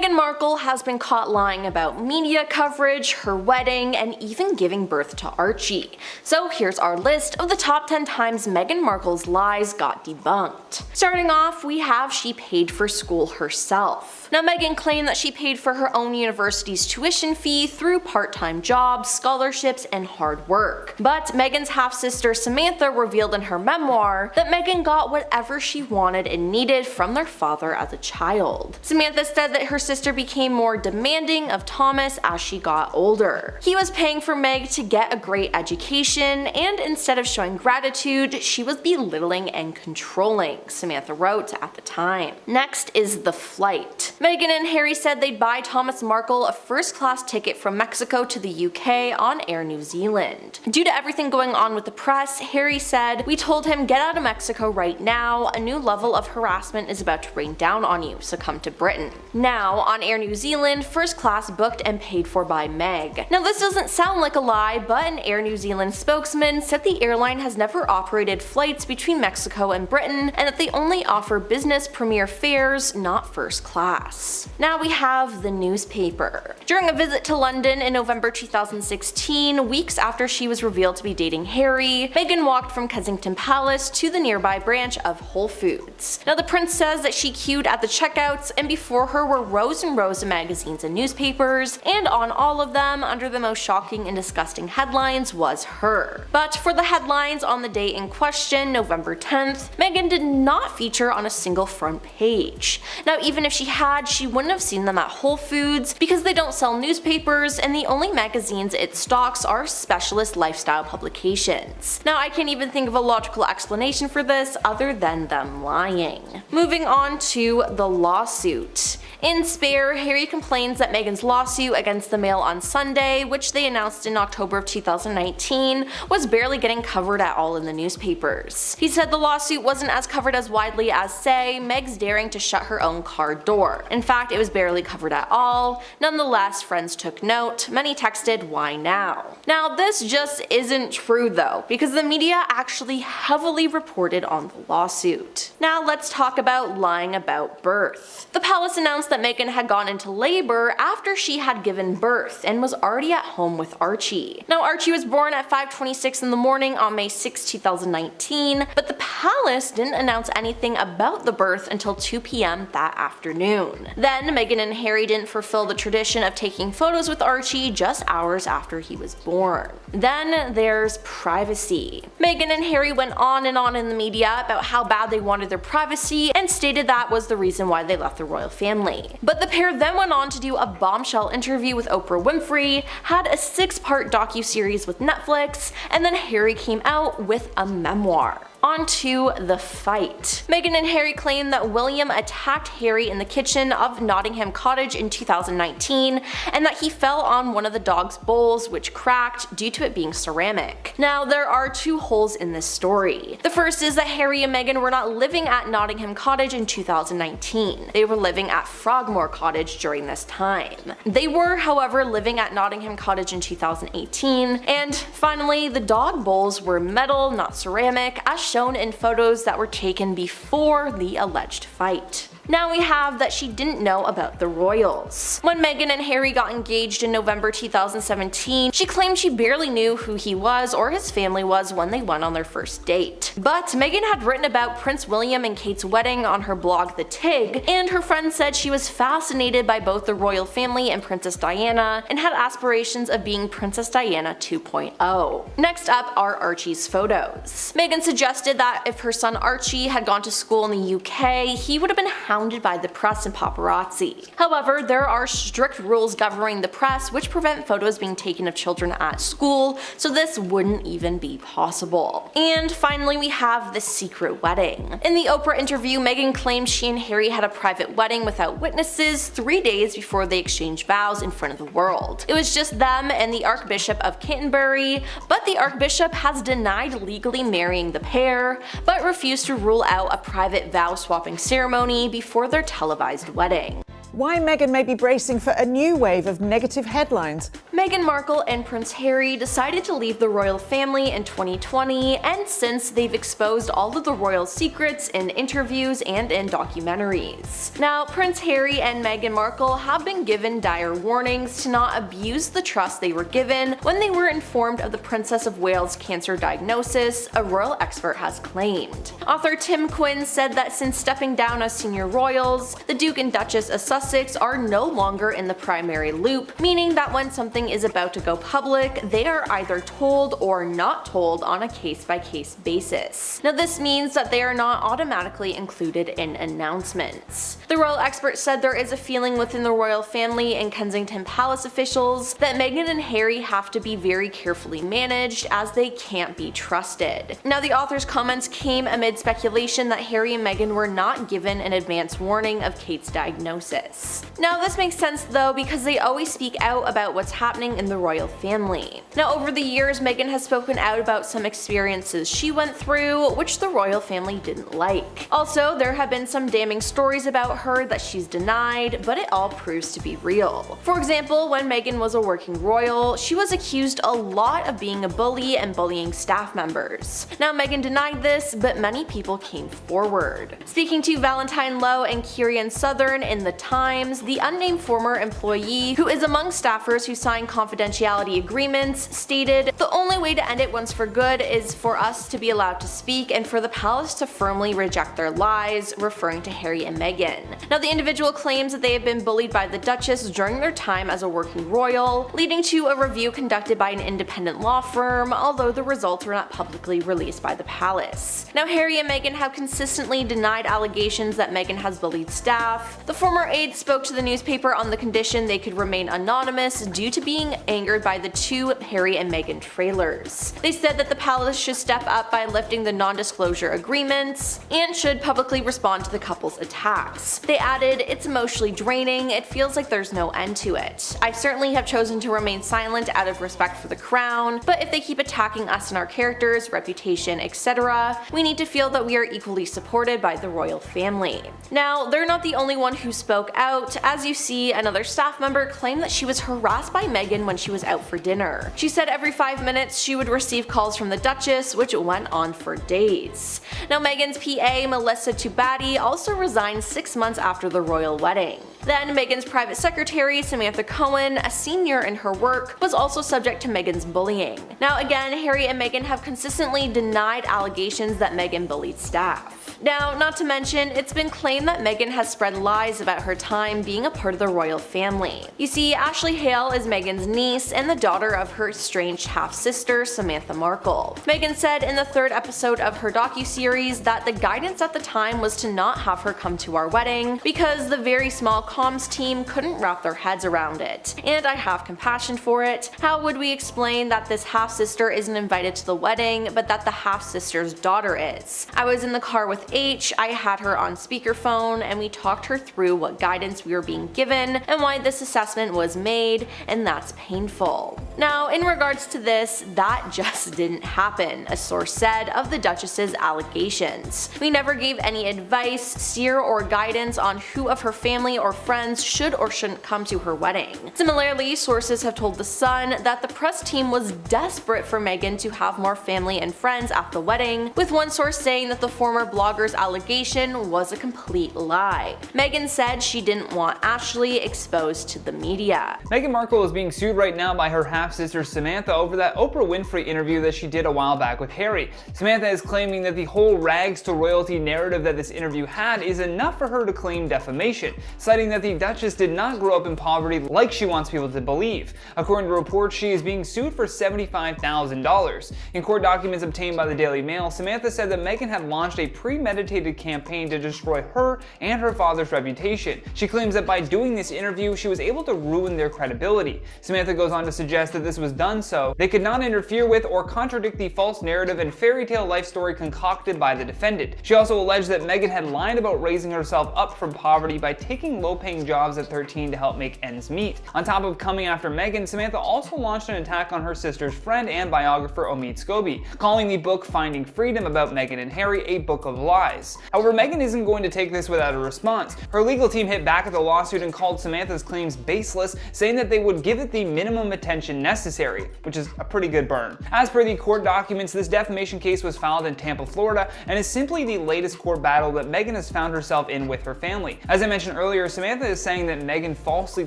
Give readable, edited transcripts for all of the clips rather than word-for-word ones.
Meghan Markle has been caught lying about media coverage, her wedding, and even giving birth to Archie. So here's our list of the top 10 times Meghan Markle's lies got debunked. Starting off, we have she paid for school herself. Now, Meghan claimed that she paid for her own university's tuition fee through part-time jobs, scholarships, and hard work. But Meghan's half-sister Samantha revealed in her memoir that Meghan got whatever she wanted and needed from their father as a child. Samantha said that her sister became more demanding of Thomas as she got older. He was paying for Meg to get a great education, and instead of showing gratitude, she was belittling and controlling, Samantha wrote at the time. Next is the flight. Meghan and Harry said they'd buy Thomas Markle a first-class ticket from Mexico to the UK on Air New Zealand. Due to everything going on with the press, Harry said, "We told him get out of Mexico right now, a new level of harassment is about to rain down on you, so come to Britain." Now, on Air New Zealand, first class booked and paid for by Meg. Now, this doesn't sound like a lie, but an Air New Zealand spokesman said the airline has never operated flights between Mexico and Britain, and that they only offer business premier fares, not first class. Now we have the newspaper. During a visit to London in November 2016, weeks after she was revealed to be dating Harry, Meghan walked from Kensington Palace to the nearby branch of Whole Foods. Now, the prince says that she queued at the checkouts, and before her were rows and rows of magazines and newspapers, and on all of them, under the most shocking and disgusting headlines, was her. But for the headlines on the day in question, November 10th, Meghan did not feature on a single front page. Now, even if she had, she wouldn't have seen them at Whole Foods because they don't sell newspapers, and the only magazines it stocks are specialist lifestyle publications. Now, I can't even think of a logical explanation for this other than them lying. Moving on to the lawsuit. In Spare, Harry complains that Meghan's lawsuit against the Mail on Sunday, which they announced in October of 2019, was barely getting covered at all in the newspapers. He said the lawsuit wasn't as covered as widely as, say, Meg's daring to shut her own car door. In fact, it was barely covered at all. Nonetheless, friends took note. Many texted, "Why now?" Now, this just isn't true though, because the media actually heavily reported on the lawsuit. Now let's talk about lying about birth. The palace announced that Meghan had gone into labor after she had given birth and was already at home with Archie. Now, Archie was born at 5:26 in the morning on May 6, 2019, but the palace didn't announce anything about the birth until 2 p.m. that afternoon. Then Meghan and Harry didn't fulfill the tradition of taking photos with Archie just hours after he was born. Then there's privacy. Meghan and Harry went on and on in the media about how bad they wanted their privacy and stated that was the reason why they left the royal family. But the pair then went on to do a bombshell interview with Oprah Winfrey, had a 6-part docuseries with Netflix, and then Harry came out with a memoir. On to the fight. Meghan and Harry claim that William attacked Harry in the kitchen of Nottingham Cottage in 2019 and that he fell on one of the dog's bowls, which cracked due to it being ceramic. Now, there are two holes in this story. The first is that Harry and Meghan were not living at Nottingham Cottage in 2019. They were living at Frogmore Cottage during this time. They were, however, living at Nottingham Cottage in 2018. And finally, the dog bowls were metal, not ceramic, as shown in photos that were taken before the alleged fight. Now we have that she didn't know about the royals. When Meghan and Harry got engaged in November 2017, she claimed she barely knew who he was or his family was when they went on their first date. But Meghan had written about Prince William and Kate's wedding on her blog The Tig, and her friend said she was fascinated by both the royal family and Princess Diana and had aspirations of being Princess Diana 2.0. Next up are Archie's photos. Meghan suggested that if her son Archie had gone to school in the UK, he would have been hounded by the press and paparazzi. However, there are strict rules governing the press which prevent photos being taken of children at school, so this wouldn't even be possible. And finally, we have the secret wedding. In the Oprah interview, Meghan claimed she and Harry had a private wedding without witnesses 3 days before they exchanged vows in front of the world. It was just them and the Archbishop of Canterbury, but the Archbishop has denied legally marrying the pair, but refused to rule out a private vow swapping ceremony before their televised wedding. Why Meghan may be bracing for a new wave of negative headlines. Meghan Markle and Prince Harry decided to leave the royal family in 2020, and since they've exposed all of the royal secrets in interviews and in documentaries. Now, Prince Harry and Meghan Markle have been given dire warnings to not abuse the trust they were given when they were informed of the Princess of Wales' cancer diagnosis, a royal expert has claimed. Author Tim Quinn said that since stepping down as senior royals, the Duke and Duchess of Sussex are no longer in the primary loop, meaning that when something is about to go public, they are either told or not told on a case-by-case basis. Now, this means that they are not automatically included in announcements. The royal expert said there is a feeling within the royal family and Kensington Palace officials that Meghan and Harry have to be very carefully managed, as they can't be trusted. Now, the author's comments came amid speculation that Harry and Meghan were not given an advance warning of Kate's diagnosis. Now, this makes sense though, because they always speak out about what's happening in the royal family. Now, over the years, Meghan has spoken out about some experiences she went through, which the royal family didn't like. Also, there have been some damning stories about her that she's denied, but it all proves to be real. For example, when Meghan was a working royal, she was accused a lot of being a bully and bullying staff members. Now, Meghan denied this, but many people came forward. Speaking to Valentine Lowe and Kieran Southern in The Times, the unnamed former employee, who is among staffers who signed confidentiality agreements, stated, "The only way to end it once for good is for us to be allowed to speak and for the palace to firmly reject their lies," referring to Harry and Meghan. Now, the individual claims that they have been bullied by the Duchess during their time as a working royal, leading to a review conducted by an independent law firm, although the results were not publicly released by the palace. Now, Harry and Meghan have consistently denied allegations that Meghan has bullied staff. The former aide spoke to the newspaper on the condition they could remain anonymous due to being angered by the two Harry and Meghan trailers. They said that the palace should step up by lifting the non-disclosure agreements and should publicly respond to the couple's attacks. They added, "It's emotionally draining, it feels like there's no end to it. I certainly have chosen to remain silent out of respect for the crown, but if they keep attacking us and our characters, reputation, etc., we need to feel that we are equally supported by the royal family." Now, they're not the only one who spoke out. As you see, another staff member claimed that she was harassed by Meghan when she was out for dinner. She said every 5 minutes she would receive calls from the Duchess, which went on for days. Now, Meghan's PA, Melissa Tubati, also resigned 6 months after the royal wedding. Then, Meghan's private secretary, Samantha Cohen, a senior in her work, was also subject to Meghan's bullying. Now, again, Harry and Meghan have consistently denied allegations that Meghan bullied staff. Now, not to mention, it's been claimed that Meghan has spread lies about her time being a part of the royal family. You see, Ashley Hale is Meghan's niece and the daughter of her estranged half-sister, Samantha Markle. Meghan said in the 3rd episode of her docuseries that the guidance at the time was to not have her come to our wedding because the very small comms team couldn't wrap their heads around it, and I have compassion for it. How would we explain that this half-sister isn't invited to the wedding, but that the half-sister's daughter is? I was in the car with H, I had her on speakerphone, and we talked her through what guidance we were being given and why this assessment was made, and that's painful. Now, in regards to this, that just didn't happen, a source said of the Duchess's allegations. We never gave any advice, steer, or guidance on who of her family or friends should or shouldn't come to her wedding. Similarly, sources have told The Sun that the press team was desperate for Meghan to have more family and friends at the wedding, with one source saying that the former blogger's allegation was a complete lie. Meghan said she didn't want Ashley exposed to the media. Meghan Markle is being sued right now by her half-sister Samantha over that Oprah Winfrey interview that she did a while back with Harry. Samantha is claiming that the whole rags to royalty narrative that this interview had is enough for her to claim defamation, citing that the Duchess did not grow up in poverty like she wants people to believe. According to reports, she is being sued for $75,000. In court documents obtained by the Daily Mail, Samantha said that Meghan had launched a premeditated campaign to destroy her and her father's reputation. She claims that by doing this interview, she was able to ruin their credibility. Samantha goes on to suggest that this was done so they could not interfere with or contradict the false narrative and fairy tale life story concocted by the defendant. She also alleged that Meghan had lied about raising herself up from poverty by taking low-paying jobs at 13 to help make ends meet. On top of coming after Meghan, Samantha also launched an attack on her sister's friend and biographer Omid Scobie, calling the book Finding Freedom about Meghan and Harry a book of lies. However, Meghan isn't going to take this without a response. Her legal team hit back at the lawsuit and called Samantha's claims baseless, saying that they would give it the minimum attention necessary, which is a pretty good burn. As per the court documents, this defamation case was filed in Tampa, Florida, and is simply the latest court battle that Meghan has found herself in with her family. As I mentioned earlier, Samantha is saying that Meghan falsely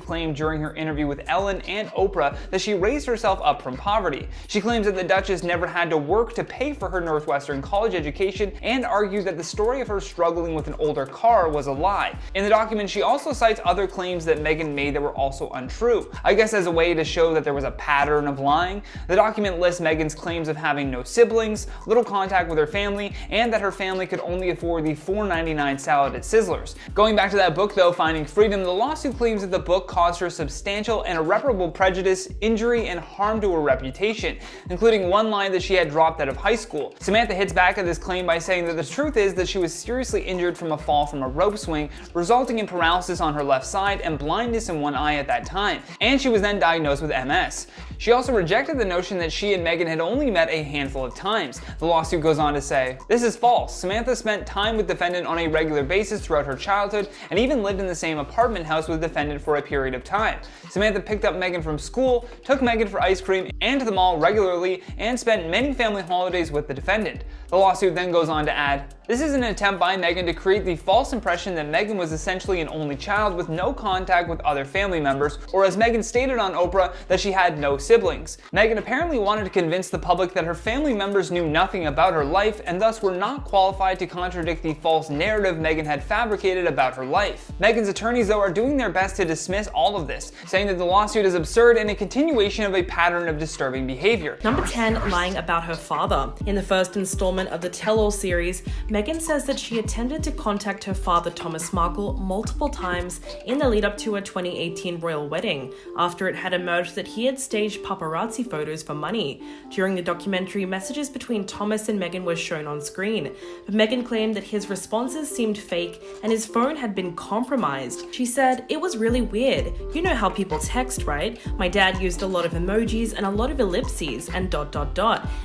claimed during her interview with Ellen and Oprah that she raised herself up from poverty. She claims that the Duchess never had to work to pay for her Northwestern college education and argued that the story of her struggling with an older car was a lie. In the document, she also cites other claims that Meghan made that were also untrue. I guess as a way to show that there was a pattern of lying, the document lists Meghan's claims of having no siblings, little contact with her family, and that her family could only afford the $4.99 salad at Sizzlers. Going back to that book though, Finding Freedom, the lawsuit claims that the book caused her substantial and irreparable prejudice, injury, and harm to her reputation, including one line that she had dropped out of high school. Samantha hits back at this claim by saying that the truth is that she was seriously injured from a fall from a rope swing, resulting in paralysis on her left side and blindness in one eye at that time, and she was then diagnosed with MS. She also rejected the notion that she and Meghan had only met a handful of times. The lawsuit goes on to say, "This is false. Samantha spent time with defendant on a regular basis throughout her childhood and even lived in the same apartment house with defendant for a period of time. Samantha picked up Meghan from school, took Meghan for ice cream and to the mall regularly, and spent many family holidays with the defendant." The lawsuit then goes on to add, "This is an attempt by Meghan to create the false impression that Meghan was essentially an only child with no contact with other family members, or as Meghan stated on Oprah, that she had no siblings. Meghan apparently wanted to convince the public that her family members knew nothing about her life and thus were not qualified to contradict the false narrative Meghan had fabricated about her life." Meghan's attorneys though are doing their best to dismiss all of this, saying that the lawsuit is absurd and a continuation of a pattern of disturbing behavior. Number 10, lying about her father. In the first installment of the Tell-All series, Meghan says that she attempted to contact her father Thomas Markle multiple times in the lead up to her 2018 royal wedding, after it had emerged that he had staged paparazzi photos for money. During the documentary, messages between Thomas and Meghan were shown on screen, but Meghan claimed that his responses seemed fake and his phone had been compromised. She said, "It was really weird. You know how people text, right? My dad used a lot of emojis and a lot of ellipses and ...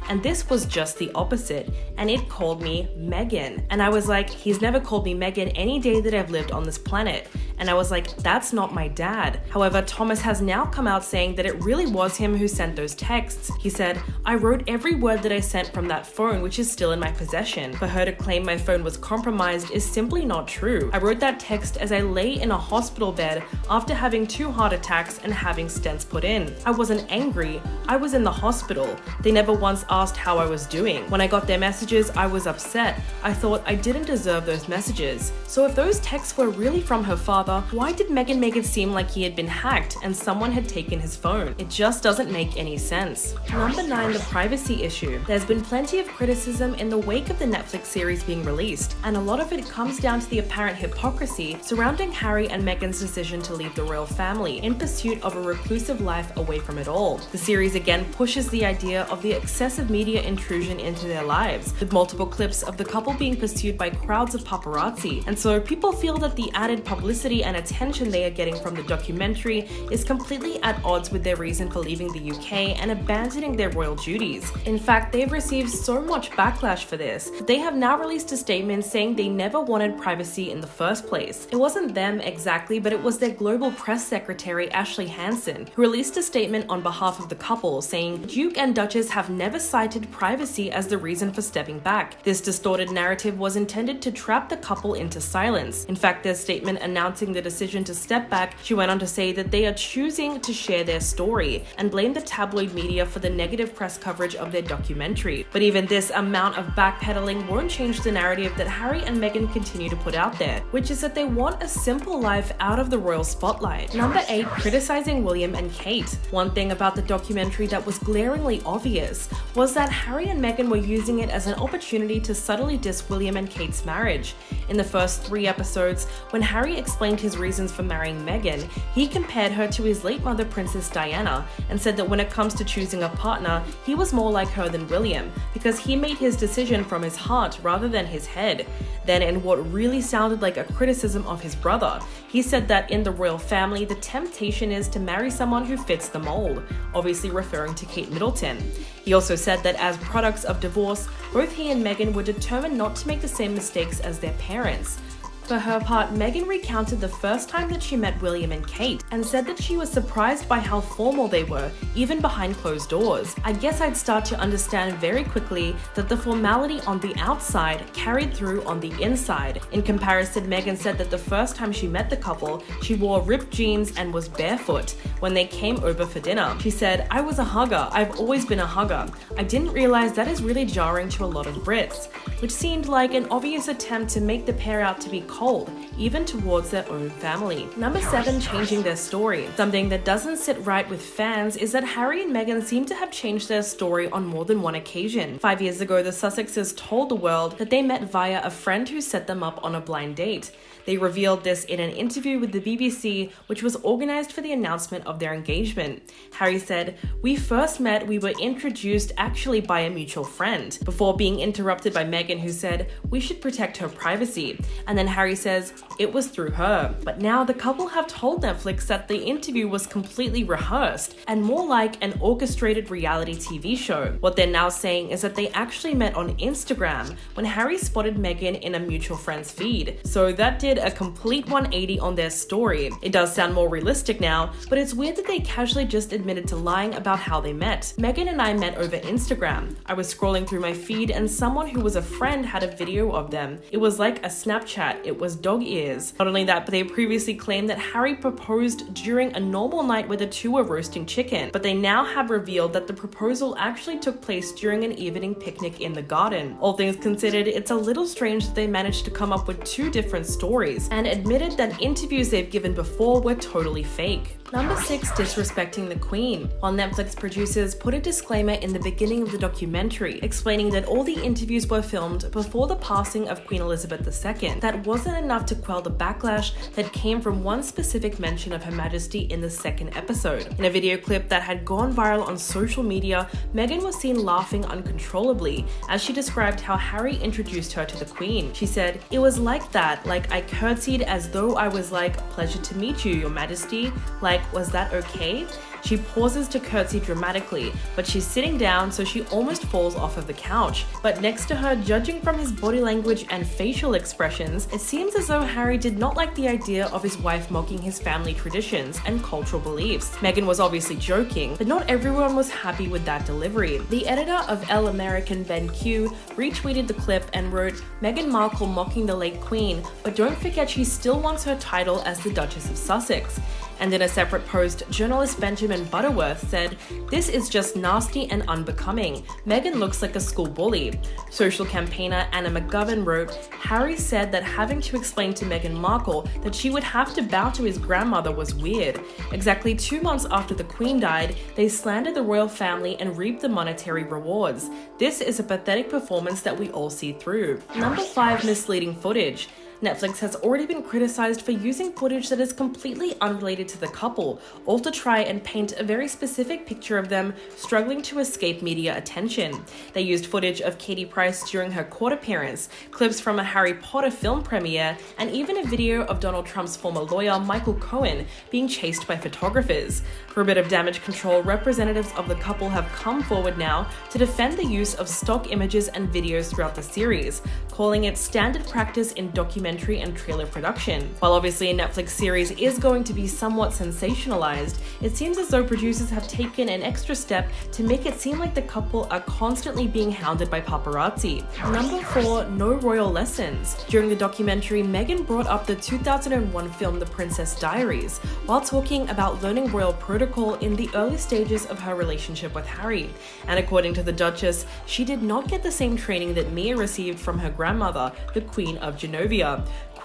and this was just the opposite, and it called me Meghan." And I was like, "He's never called me Meghan any day that I've lived on this planet." And I was like, "That's not my dad." However, Thomas has now come out saying that it really was him who sent those texts. He said, "I wrote every word that I sent from that phone, which is still in my possession. For her to claim my phone was compromised is simply not true. I wrote that text as I lay in a hospital bed after having 2 heart attacks and having stents put in. I wasn't angry. I was in the hospital. They never once asked how I was doing. When I got their messages, I was upset. I thought I didn't deserve those messages." So if those texts were really from her father, why did Meghan make it seem like he had been hacked and someone had taken his phone? It just doesn't make any sense. Number 9, the privacy issue. There's been plenty of criticism in the wake of the Netflix series being released, and a lot of it comes down to the apparent hypocrisy surrounding Harry and Meghan's decision to leave the royal family in pursuit of a reclusive life away from it all. The series again pushes the idea of the excessive media intrusion into their lives, with multiple clips of the couple being pursued by crowds of paparazzi, and so people feel that the added publicity and attention they are getting from the documentary is completely at odds with their reason for leaving the UK and abandoning their royal duties. In fact, they've received so much backlash for this that they have now released a statement saying they never wanted privacy in the first place. It wasn't them exactly, but it was their global press secretary Ashley Hansen, who released a statement on behalf of the couple saying, "Duke and Duchess have never cited privacy as the reason for stepping back. This distorted narrative was intended to trap the couple into silence." In fact, their statement announcing the decision to step back, she went on to say that they are choosing to share their story and blame the tabloid media for the negative press coverage of their documentary. But even this amount of backpedaling won't change the narrative that Harry and Meghan continue to put out there, which is that they want a simple life out of the royal spotlight. Number 8, criticizing William and Kate. One thing about the documentary that was glaringly obvious was that Harry and Meghan were using it as an opportunity to subtly diss William and Kate's marriage. In the first 3 episodes, when Harry explained explained his reasons for marrying Meghan, he compared her to his late mother, Princess Diana, and said that when it comes to choosing a partner, he was more like her than William, because he made his decision from his heart rather than his head. Then, in what really sounded like a criticism of his brother, he said that in the royal family, the temptation is to marry someone who fits the mold, obviously referring to Kate Middleton. He also said that as products of divorce, both he and Meghan were determined not to make the same mistakes as their parents. For her part, Meghan recounted the first time that she met William and Kate and said that she was surprised by how formal they were, even behind closed doors. I guess I'd start to understand very quickly that the formality on the outside carried through on the inside. In comparison, Meghan said that the first time she met the couple, she wore ripped jeans and was barefoot when they came over for dinner. She said, "I was a hugger. I've always been a hugger. I didn't realize that is really jarring to a lot of Brits," which seemed like an obvious attempt to make the pair out to be cold, even towards their own family. Number 7, changing their story. Something that doesn't sit right with fans is that Harry and Meghan seem to have changed their story on more than one occasion. 5 years ago, the Sussexes told the world that they met via a friend who set them up on a blind date. They revealed this in an interview with the BBC, which was organized for the announcement of their engagement. Harry said, "We first met, we were introduced actually by a mutual friend," before being interrupted by Meghan, who said, "We should protect her privacy." And then Harry says, "It was through her." But now the couple have told Netflix that the interview was completely rehearsed and more like an orchestrated reality TV show. What they're now saying is that they actually met on Instagram when Harry spotted Meghan in a mutual friend's feed. So that did a complete 180 on their story. It does sound more realistic now, but it's weird that they casually just admitted to lying about how they met. "Meghan and I met over Instagram. I was scrolling through my feed and someone who was a friend had a video of them. It was like a Snapchat. It was dog ears." Not only that, but they previously claimed that Harry proposed during a normal night where the two were roasting chicken, but they now have revealed that the proposal actually took place during an evening picnic in the garden. All things considered, it's a little strange that they managed to come up with 2 different stories and admitted that interviews they've given before were totally fake. Number 6, disrespecting the Queen. While Netflix producers put a disclaimer in the beginning of the documentary explaining that all the interviews were filmed before the passing of Queen Elizabeth II, that wasn't enough to quell the backlash that came from one specific mention of Her Majesty in the 2nd episode. In a video clip that had gone viral on social media, Meghan was seen laughing uncontrollably as she described how Harry introduced her to the Queen. She said, "It was like that, like I curtsied as though I was like, 'Pleasure to meet you, Your Majesty,' like, was that okay?" She pauses to curtsy dramatically, but she's sitting down so she almost falls off of the couch. But next to her, judging from his body language and facial expressions, it seems as though Harry did not like the idea of his wife mocking his family traditions and cultural beliefs. Meghan was obviously joking, but not everyone was happy with that delivery. The editor of Elle American, Ben Q, retweeted the clip and wrote, "Meghan Markle mocking the late Queen, but don't forget she still wants her title as the Duchess of Sussex." And in a separate post, journalist Benjamin Butterworth said, "This is just nasty and unbecoming. Meghan looks like a school bully." Social campaigner Anna McGovern wrote, "Harry said that having to explain to Meghan Markle that she would have to bow to his grandmother was weird. Exactly 2 months after the Queen died, they slandered the royal family and reaped the monetary rewards. This is a pathetic performance that we all see through." Number 5, misleading footage. Netflix has already been criticized for using footage that is completely unrelated to the couple, all to try and paint a very specific picture of them struggling to escape media attention. They used footage of Katie Price during her court appearance, clips from a Harry Potter film premiere, and even a video of Donald Trump's former lawyer, Michael Cohen, being chased by photographers. For a bit of damage control, representatives of the couple have come forward now to defend the use of stock images and videos throughout the series, calling it standard practice in documentary and trailer production. While obviously a Netflix series is going to be somewhat sensationalized, it seems as though producers have taken an extra step to make it seem like the couple are constantly being hounded by paparazzi. Number 4, no royal lessons. During the documentary, Meghan brought up the 2001 film The Princess Diaries while talking about learning royal protocol in the early stages of her relationship with Harry. And according to the Duchess, she did not get the same training that Mia received from her grandmother, the Queen of Genovia.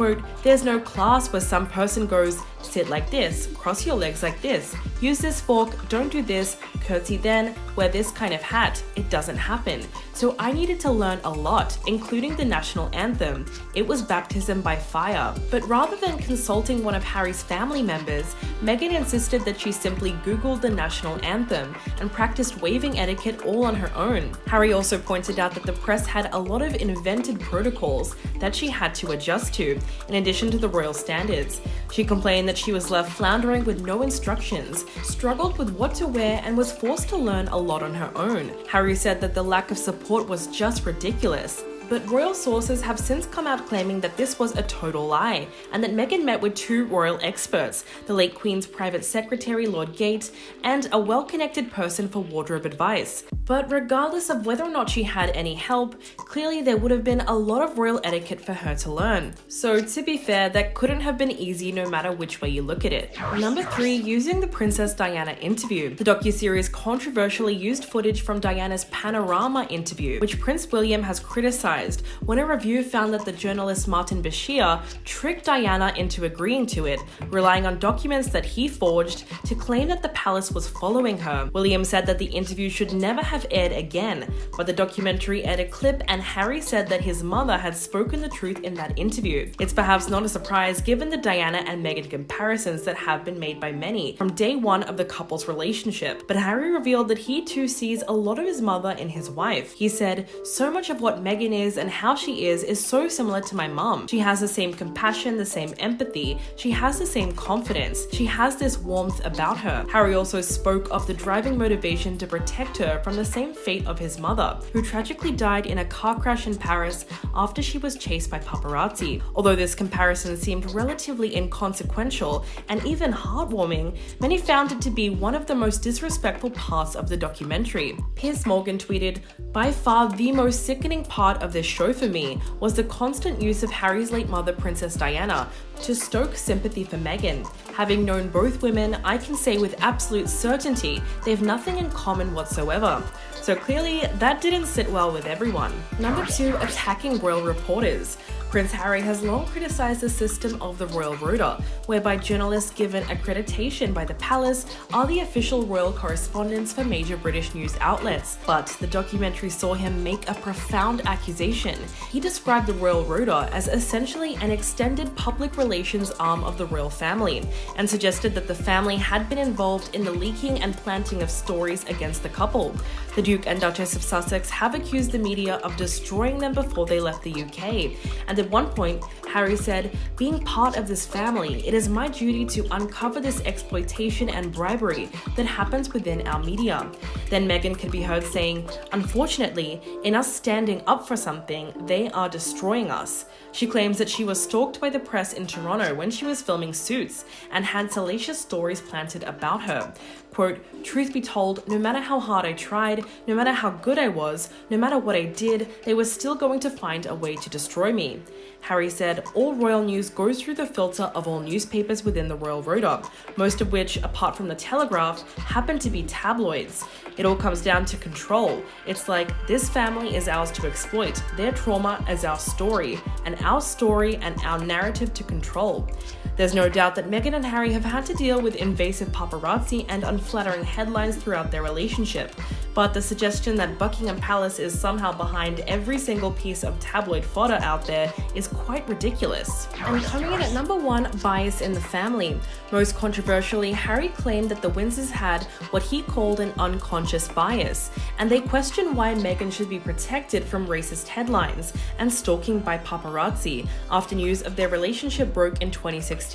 Quote, "There's no class where some person goes, sit like this, cross your legs like this, use this fork, don't do this, curtsy then, wear this kind of hat. It doesn't happen. So I needed to learn a lot, including the national anthem. It was baptism by fire." But rather than consulting one of Harry's family members, Meghan insisted that she simply Googled the national anthem and practiced waving etiquette all on her own. Harry also pointed out that the press had a lot of invented protocols that she had to adjust to, in addition to the royal standards. She complained that she was left floundering with no instructions, struggled with what to wear, and was forced to learn a lot on her own. Harry said that the lack of support was just ridiculous. But royal sources have since come out claiming that this was a total lie, and that Meghan met with two royal experts, the late Queen's private secretary Lord Gate, and a well-connected person for wardrobe advice. But regardless of whether or not she had any help, clearly there would have been a lot of royal etiquette for her to learn. So to be fair, that couldn't have been easy no matter which way you look at it. Number 3, using the Princess Diana interview. The docuseries controversially used footage from Diana's Panorama interview, which Prince William has criticized when a review found that the journalist Martin Bashir tricked Diana into agreeing to it, relying on documents that he forged to claim that the palace was following her. William said that the interview should never have aired again, but the documentary aired a clip and Harry said that his mother had spoken the truth in that interview. It's perhaps not a surprise given the Diana and Meghan comparisons that have been made by many from day one of the couple's relationship, but Harry revealed that he too sees a lot of his mother in his wife. He said, "So much of what Meghan is and how she is so similar to my mom. She has the same compassion, the same empathy, she has the same confidence, she has this warmth about her." Harry also spoke of the driving motivation to protect her from the same fate of his mother, who tragically died in a car crash in Paris after she was chased by paparazzi. Although this comparison seemed relatively inconsequential and even heartwarming, many found it to be one of the most disrespectful parts of the documentary. Piers Morgan tweeted, "By far the most sickening part of this show for me was the constant use of Harry's late mother, Princess Diana, to stoke sympathy for Meghan. Having known both women, I can say with absolute certainty they have nothing in common whatsoever." So clearly, that didn't sit well with everyone. Number 2, attacking royal reporters. Prince Harry has long criticized the system of the Royal Rota, whereby journalists given accreditation by the palace are the official royal correspondents for major British news outlets. But the documentary saw him make a profound accusation. He described the Royal Rota as essentially an extended public relations arm of the royal family, and suggested that the family had been involved in the leaking and planting of stories against the couple. The Duke and Duchess of Sussex have accused the media of destroying them before they left the UK, and at one point, Harry said, "Being part of this family, it is my duty to uncover this exploitation and bribery that happens within our media." Then Meghan could be heard saying, "Unfortunately, in us standing up for something, they are destroying us." She claims that she was stalked by the press in Toronto when she was filming Suits and had salacious stories planted about her. Quote, "Truth be told, no matter how hard I tried, no matter how good I was, no matter what I did, they were still going to find a way to destroy me." Harry said, "All royal news goes through the filter of all newspapers within the Royal Rota, most of which, apart from the Telegraph, happen to be tabloids. It all comes down to control. It's like, this family is ours to exploit, their trauma is our story and our narrative to control." There's no doubt that Meghan and Harry have had to deal with invasive paparazzi and unflattering headlines throughout their relationship, but the suggestion that Buckingham Palace is somehow behind every single piece of tabloid fodder out there is quite ridiculous. And coming in at number 1, bias in the family. Most controversially, Harry claimed that the Windsors had what he called an unconscious bias, and they questioned why Meghan should be protected from racist headlines and stalking by paparazzi after news of their relationship broke in 2016.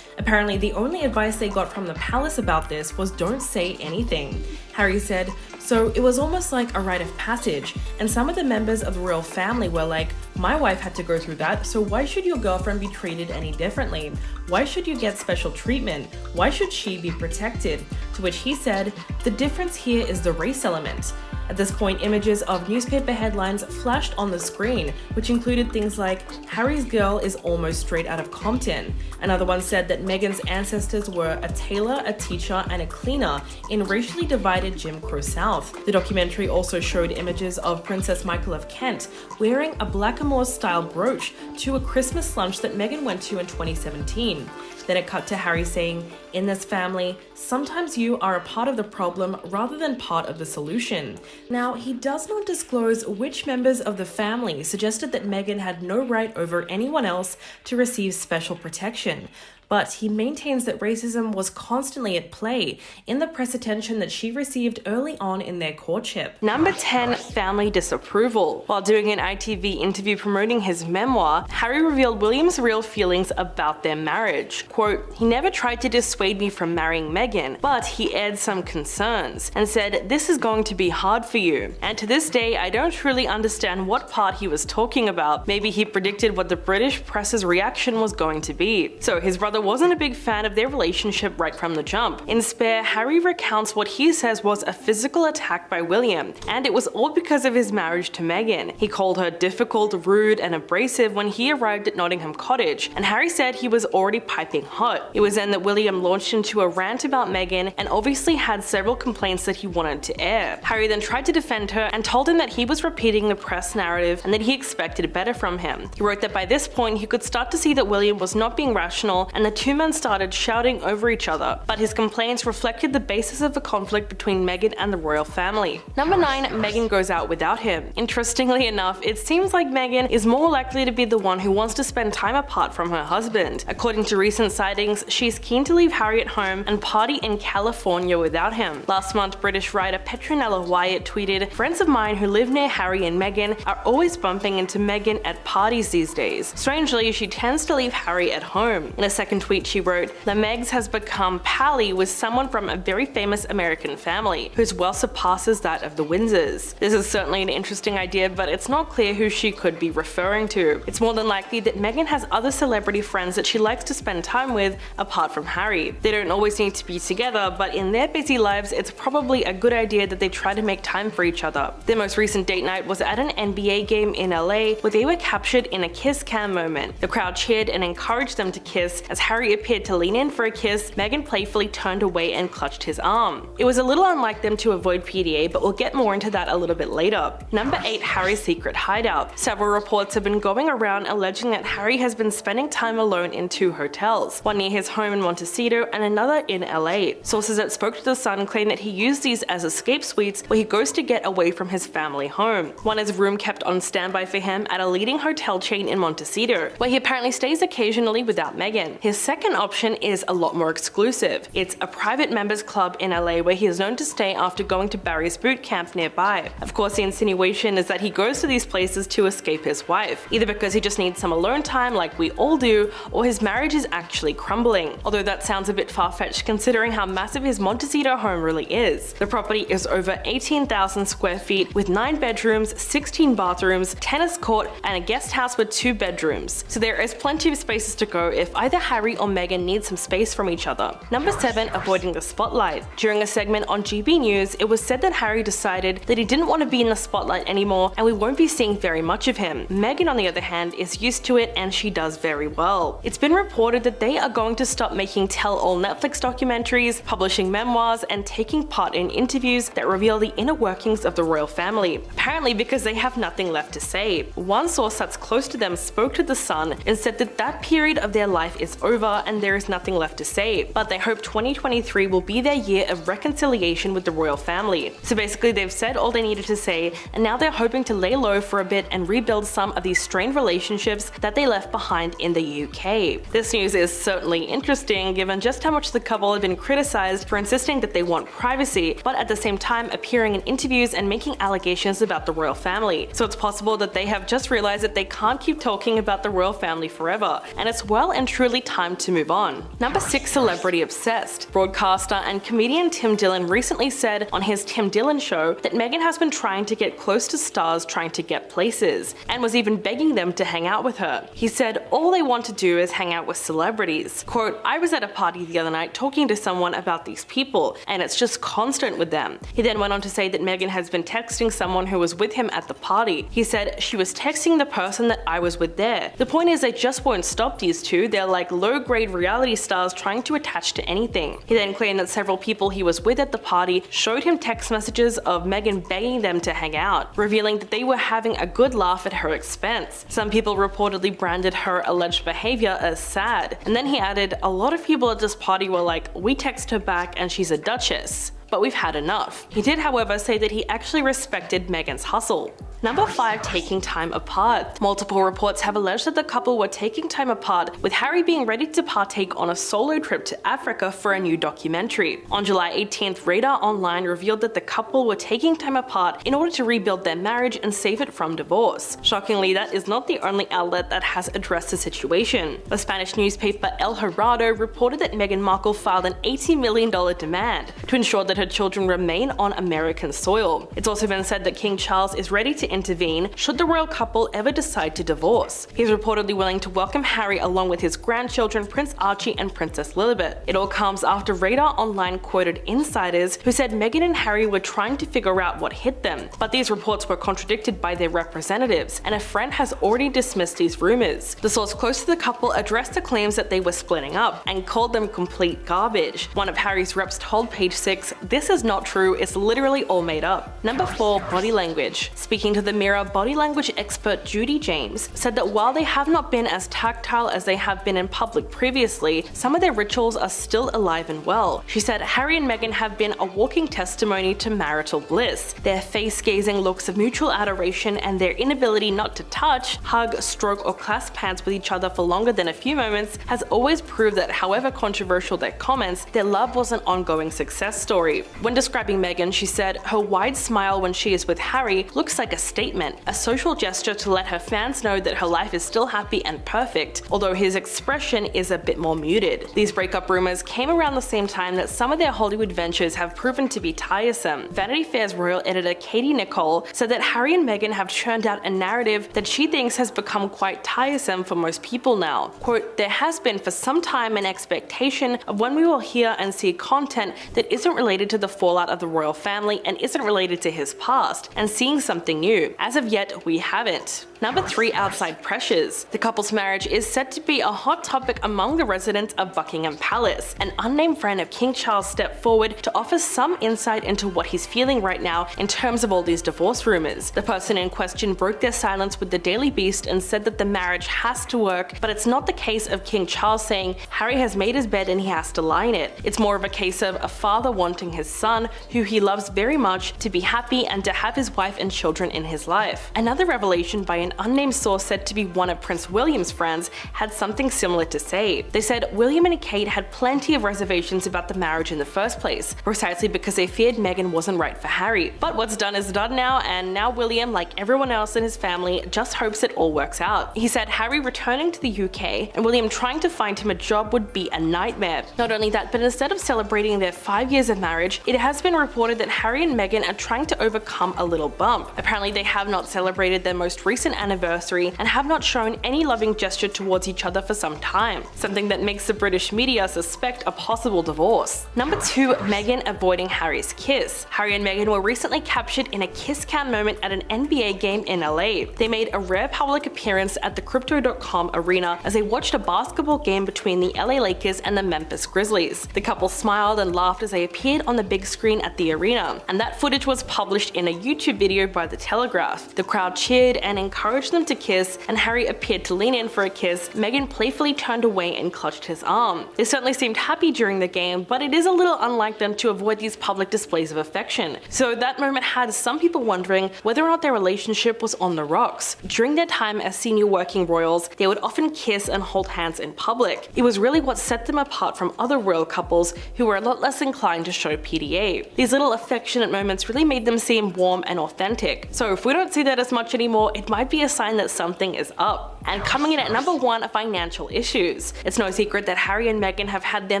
Apparently, the only advice they got from the palace about this was don't say anything. Harry said, "So it was almost like a rite of passage, and some of the members of the royal family were like, my wife had to go through that, so why should your girlfriend be treated any differently? Why should you get special treatment? Why should she be protected?" To which he said, "The difference here is the race element." At this point, images of newspaper headlines flashed on the screen, which included things like, "Harry's girl is almost straight out of Compton." Another one said that Meghan's ancestors were a tailor, a teacher, and a cleaner in racially divided Jim Crow South. The documentary also showed images of Princess Michael of Kent wearing a Blackamoor-style brooch to a Christmas lunch that Meghan went to in 2017. Then it cut to Harry saying, "In this family, sometimes you are a part of the problem rather than part of the solution." Now, he does not disclose which members of the family suggested that Meghan had no right over anyone else to receive special protection, but he maintains that racism was constantly at play in the press attention that she received early on in their courtship. Number 10, family disapproval. While doing an ITV interview promoting his memoir, Harry revealed William's real feelings about their marriage. Quote, "He never tried to dissuade me from marrying Meghan, but he aired some concerns and said, 'This is going to be hard for you.' And to this day, I don't truly understand what part he was talking about. Maybe he predicted what the British press's reaction was going to be." So his brother wasn't a big fan of their relationship right from the jump. In Spare, Harry recounts what he says was a physical attack by William, and it was all because of his marriage to Meghan. He called her difficult, rude, and abrasive when he arrived at Nottingham Cottage, and Harry said he was already piping hot. It was then that William launched into a rant about Meghan and obviously had several complaints that he wanted to air. Harry then tried to defend her and told him that he was repeating the press narrative and that he expected better from him. He wrote that by this point he could start to see that William was not being rational, and the two men started shouting over each other, but his complaints reflected the basis of the conflict between Meghan and the royal family. Number 9, Meghan goes out without him. Interestingly enough, it seems like Meghan is more likely to be the one who wants to spend time apart from her husband. According to recent sightings, she's keen to leave Harry at home and party in California without him. Last month, British writer Petronella Wyatt tweeted, "Friends of mine who live near Harry and Meghan are always bumping into Meghan at parties these days. Strangely, she tends to leave Harry at home." In a second tweet, she wrote, "The Megs has become pally with someone from a very famous American family, whose wealth surpasses that of the Windsors." This is certainly an interesting idea, but it's not clear who she could be referring to. It's more than likely that Meghan has other celebrity friends that she likes to spend time with apart from Harry. They don't always need to be together, but in their busy lives, it's probably a good idea that they try to make time for each other. Their most recent date night was at an NBA game in LA, where they were captured in a kiss cam moment. The crowd cheered and encouraged them to kiss. As Harry appeared to lean in for a kiss, Meghan playfully turned away and clutched his arm. It was a little unlike them to avoid PDA, but we'll get more into that a little bit later. Number 8, Harry's secret hideout. Several reports have been going around alleging that Harry has been spending time alone in 2 hotels, one near his home in Montecito and another in LA. Sources that spoke to The Sun claim that he used these as escape suites where he goes to get away from his family home. One is a room kept on standby for him at a leading hotel chain in Montecito, where he apparently stays occasionally without Meghan. His second option is a lot more exclusive. It's a private members club in LA where he is known to stay after going to Barry's boot camp nearby. Of course, the insinuation is that he goes to these places to escape his wife, either because he just needs some alone time like we all do, or his marriage is actually crumbling. Although that sounds a bit far-fetched considering how massive his Montecito home really is. The property is over 18,000 square feet with 9 bedrooms, 16 bathrooms, tennis court, and a guest house with 2 bedrooms. So there is plenty of spaces to go if either Harry or Meghan need some space from each other. Number 7, avoiding the spotlight. During a segment on GB News, it was said that Harry decided that he didn't want to be in the spotlight anymore and we won't be seeing very much of him. Meghan, on the other hand, is used to it and she does very well. It's been reported that they are going to stop making tell-all Netflix documentaries, publishing memoirs, and taking part in interviews that reveal the inner workings of the royal family, apparently because they have nothing left to say. One source that's close to them spoke to The Sun and said that that period of their life is over and there is nothing left to say, but they hope 2023 will be their year of reconciliation with the royal family. So basically they've said all they needed to say, and now they're hoping to lay low for a bit and rebuild some of these strained relationships that they left behind in the UK. This news is certainly interesting given just how much the couple have been criticized for insisting that they want privacy, but at the same time appearing in interviews and making allegations about the royal family. So it's possible that they have just realized that they can't keep talking about the royal family forever, and it's well and truly time time to move on. Number 6, celebrity obsessed. Broadcaster and comedian Tim Dillon recently said on his Tim Dillon Show that Meghan has been trying to get close to stars trying to get places, and was even begging them to hang out with her. He said all they want to do is hang out with celebrities. Quote, "I was at a party the other night talking to someone about these people, and it's just constant with them." He then went on to say that Meghan has been texting someone who was with him at the party. He said, "She was texting the person that I was with there. The point is they just won't stop these two. They're like low-grade reality stars trying to attach to anything." He then claimed that several people he was with at the party showed him text messages of Meghan begging them to hang out, revealing that they were having a good laugh at her expense. Some people reportedly branded her alleged behavior as sad. And then he added, "A lot of people at this party were like, we text her back and she's a duchess. But we've had enough." He did, however, say that he actually respected Meghan's hustle. Number 5, taking time apart. Multiple reports have alleged that the couple were taking time apart, with Harry being ready to partake on a solo trip to Africa for a new documentary. On July 18th, Radar Online revealed that the couple were taking time apart in order to rebuild their marriage and save it from divorce. Shockingly, that is not the only outlet that has addressed the situation. The Spanish newspaper El Heraldo reported that Meghan Markle filed an $80 million demand to ensure that her children remain on American soil. It's also been said that King Charles is ready to intervene should the royal couple ever decide to divorce. He's reportedly willing to welcome Harry along with his grandchildren Prince Archie and Princess Lilibet. It all comes after Radar Online quoted insiders who said Meghan and Harry were trying to figure out what hit them, but these reports were contradicted by their representatives, and a friend has already dismissed these rumors. The source close to the couple addressed the claims that they were splitting up and called them complete garbage. One of Harry's reps told Page 6, "This is not true, it's literally all made up." Number 4, body language. Speaking to the Mirror, body language expert Judy James said that while they have not been as tactile as they have been in public previously, some of their rituals are still alive and well. She said Harry and Meghan have been a walking testimony to marital bliss. Their face-gazing looks of mutual adoration and their inability not to touch, hug, stroke, or clasp hands with each other for longer than a few moments has always proved that however controversial their comments, their love was an ongoing success story. When describing Meghan, she said her wide smile when she is with Harry looks like a statement, a social gesture to let her fans know that her life is still happy and perfect, although his expression is a bit more muted. These breakup rumors came around the same time that some of their Hollywood ventures have proven to be tiresome. Vanity Fair's royal editor Katie Nicole said that Harry and Meghan have churned out a narrative that she thinks has become quite tiresome for most people now. Quote, "There has been for some time an expectation of when we will hear and see content that isn't related to the fallout of the royal family and isn't related to his past, and seeing something new. As of yet, we haven't." Number 3, outside pressures. The couple's marriage is said to be a hot topic among the residents of Buckingham Palace. An unnamed friend of King Charles stepped forward to offer some insight into what he's feeling right now in terms of all these divorce rumors. The person in question broke their silence with the Daily Beast and said that the marriage has to work, but it's not the case of King Charles saying Harry has made his bed and he has to lie in it. It's more of a case of a father wanting his son, who he loves very much, to be happy and to have his wife and children in his life. Another revelation by an unnamed source said to be one of Prince William's friends had something similar to say. They said William and Kate had plenty of reservations about the marriage in the first place, precisely because they feared Meghan wasn't right for Harry. But what's done is done now, and now William, like everyone else in his family, just hopes it all works out. He said Harry returning to the UK and William trying to find him a job would be a nightmare. Not only that, but instead of celebrating their 5 years of marriage, it has been reported that Harry and Meghan are trying to overcome a little bump. Apparently they have not celebrated their most recent anniversary and have not shown any loving gesture towards each other for some time, something that makes the British media suspect a possible divorce. Number 2, Meghan avoiding Harry's kiss. Harry and Meghan were recently captured in a kiss cam moment at an NBA game in LA. They made a rare public appearance at the Crypto.com arena as they watched a basketball game between the LA Lakers and the Memphis Grizzlies. The couple smiled and laughed as they appeared on the big screen at the arena, and that footage was published in a YouTube video by The Telegraph. The crowd cheered and encouraged them to kiss, and Harry appeared to lean in for a kiss. Meghan playfully turned away and clutched his arm. They certainly seemed happy during the game, but it is a little unlike them to avoid these public displays of affection. So that moment had some people wondering whether or not their relationship was on the rocks. During their time as senior working royals, they would often kiss and hold hands in public. It was really what set them apart from other royal couples who were a lot less inclined to show PDA. These little affectionate moments really made them seem warm and authentic. So if we don't see that as much anymore, it might be a sign that something is up. and coming in at number 1 are financial issues. It's no secret that Harry and Meghan have had their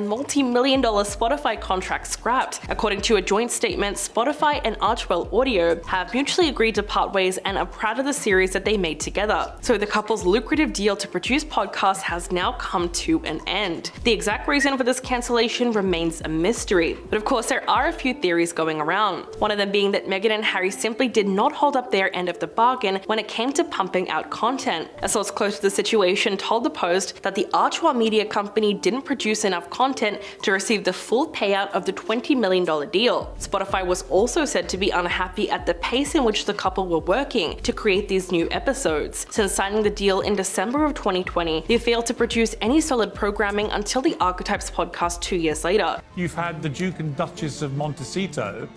multi-million-dollar Spotify contract scrapped. According to a joint statement, Spotify and Archwell Audio have mutually agreed to part ways and are proud of the series that they made together. So the couple's lucrative deal to produce podcasts has now come to an end. The exact reason for this cancellation remains a mystery, but of course there are a few theories going around. One of them being that Meghan and Harry simply did not hold up their end of the bargain when it came to pumping out content. A source close to the situation told the Post that the Archwell Media Company didn't produce enough content to receive the full payout of the $20 million deal. Spotify was also said to be unhappy at the pace in which the couple were working to create these new episodes. Since signing the deal in December of 2020, they failed to produce any solid programming until the Archetypes podcast 2 years later. You've had the Duke and Duchess of Montecito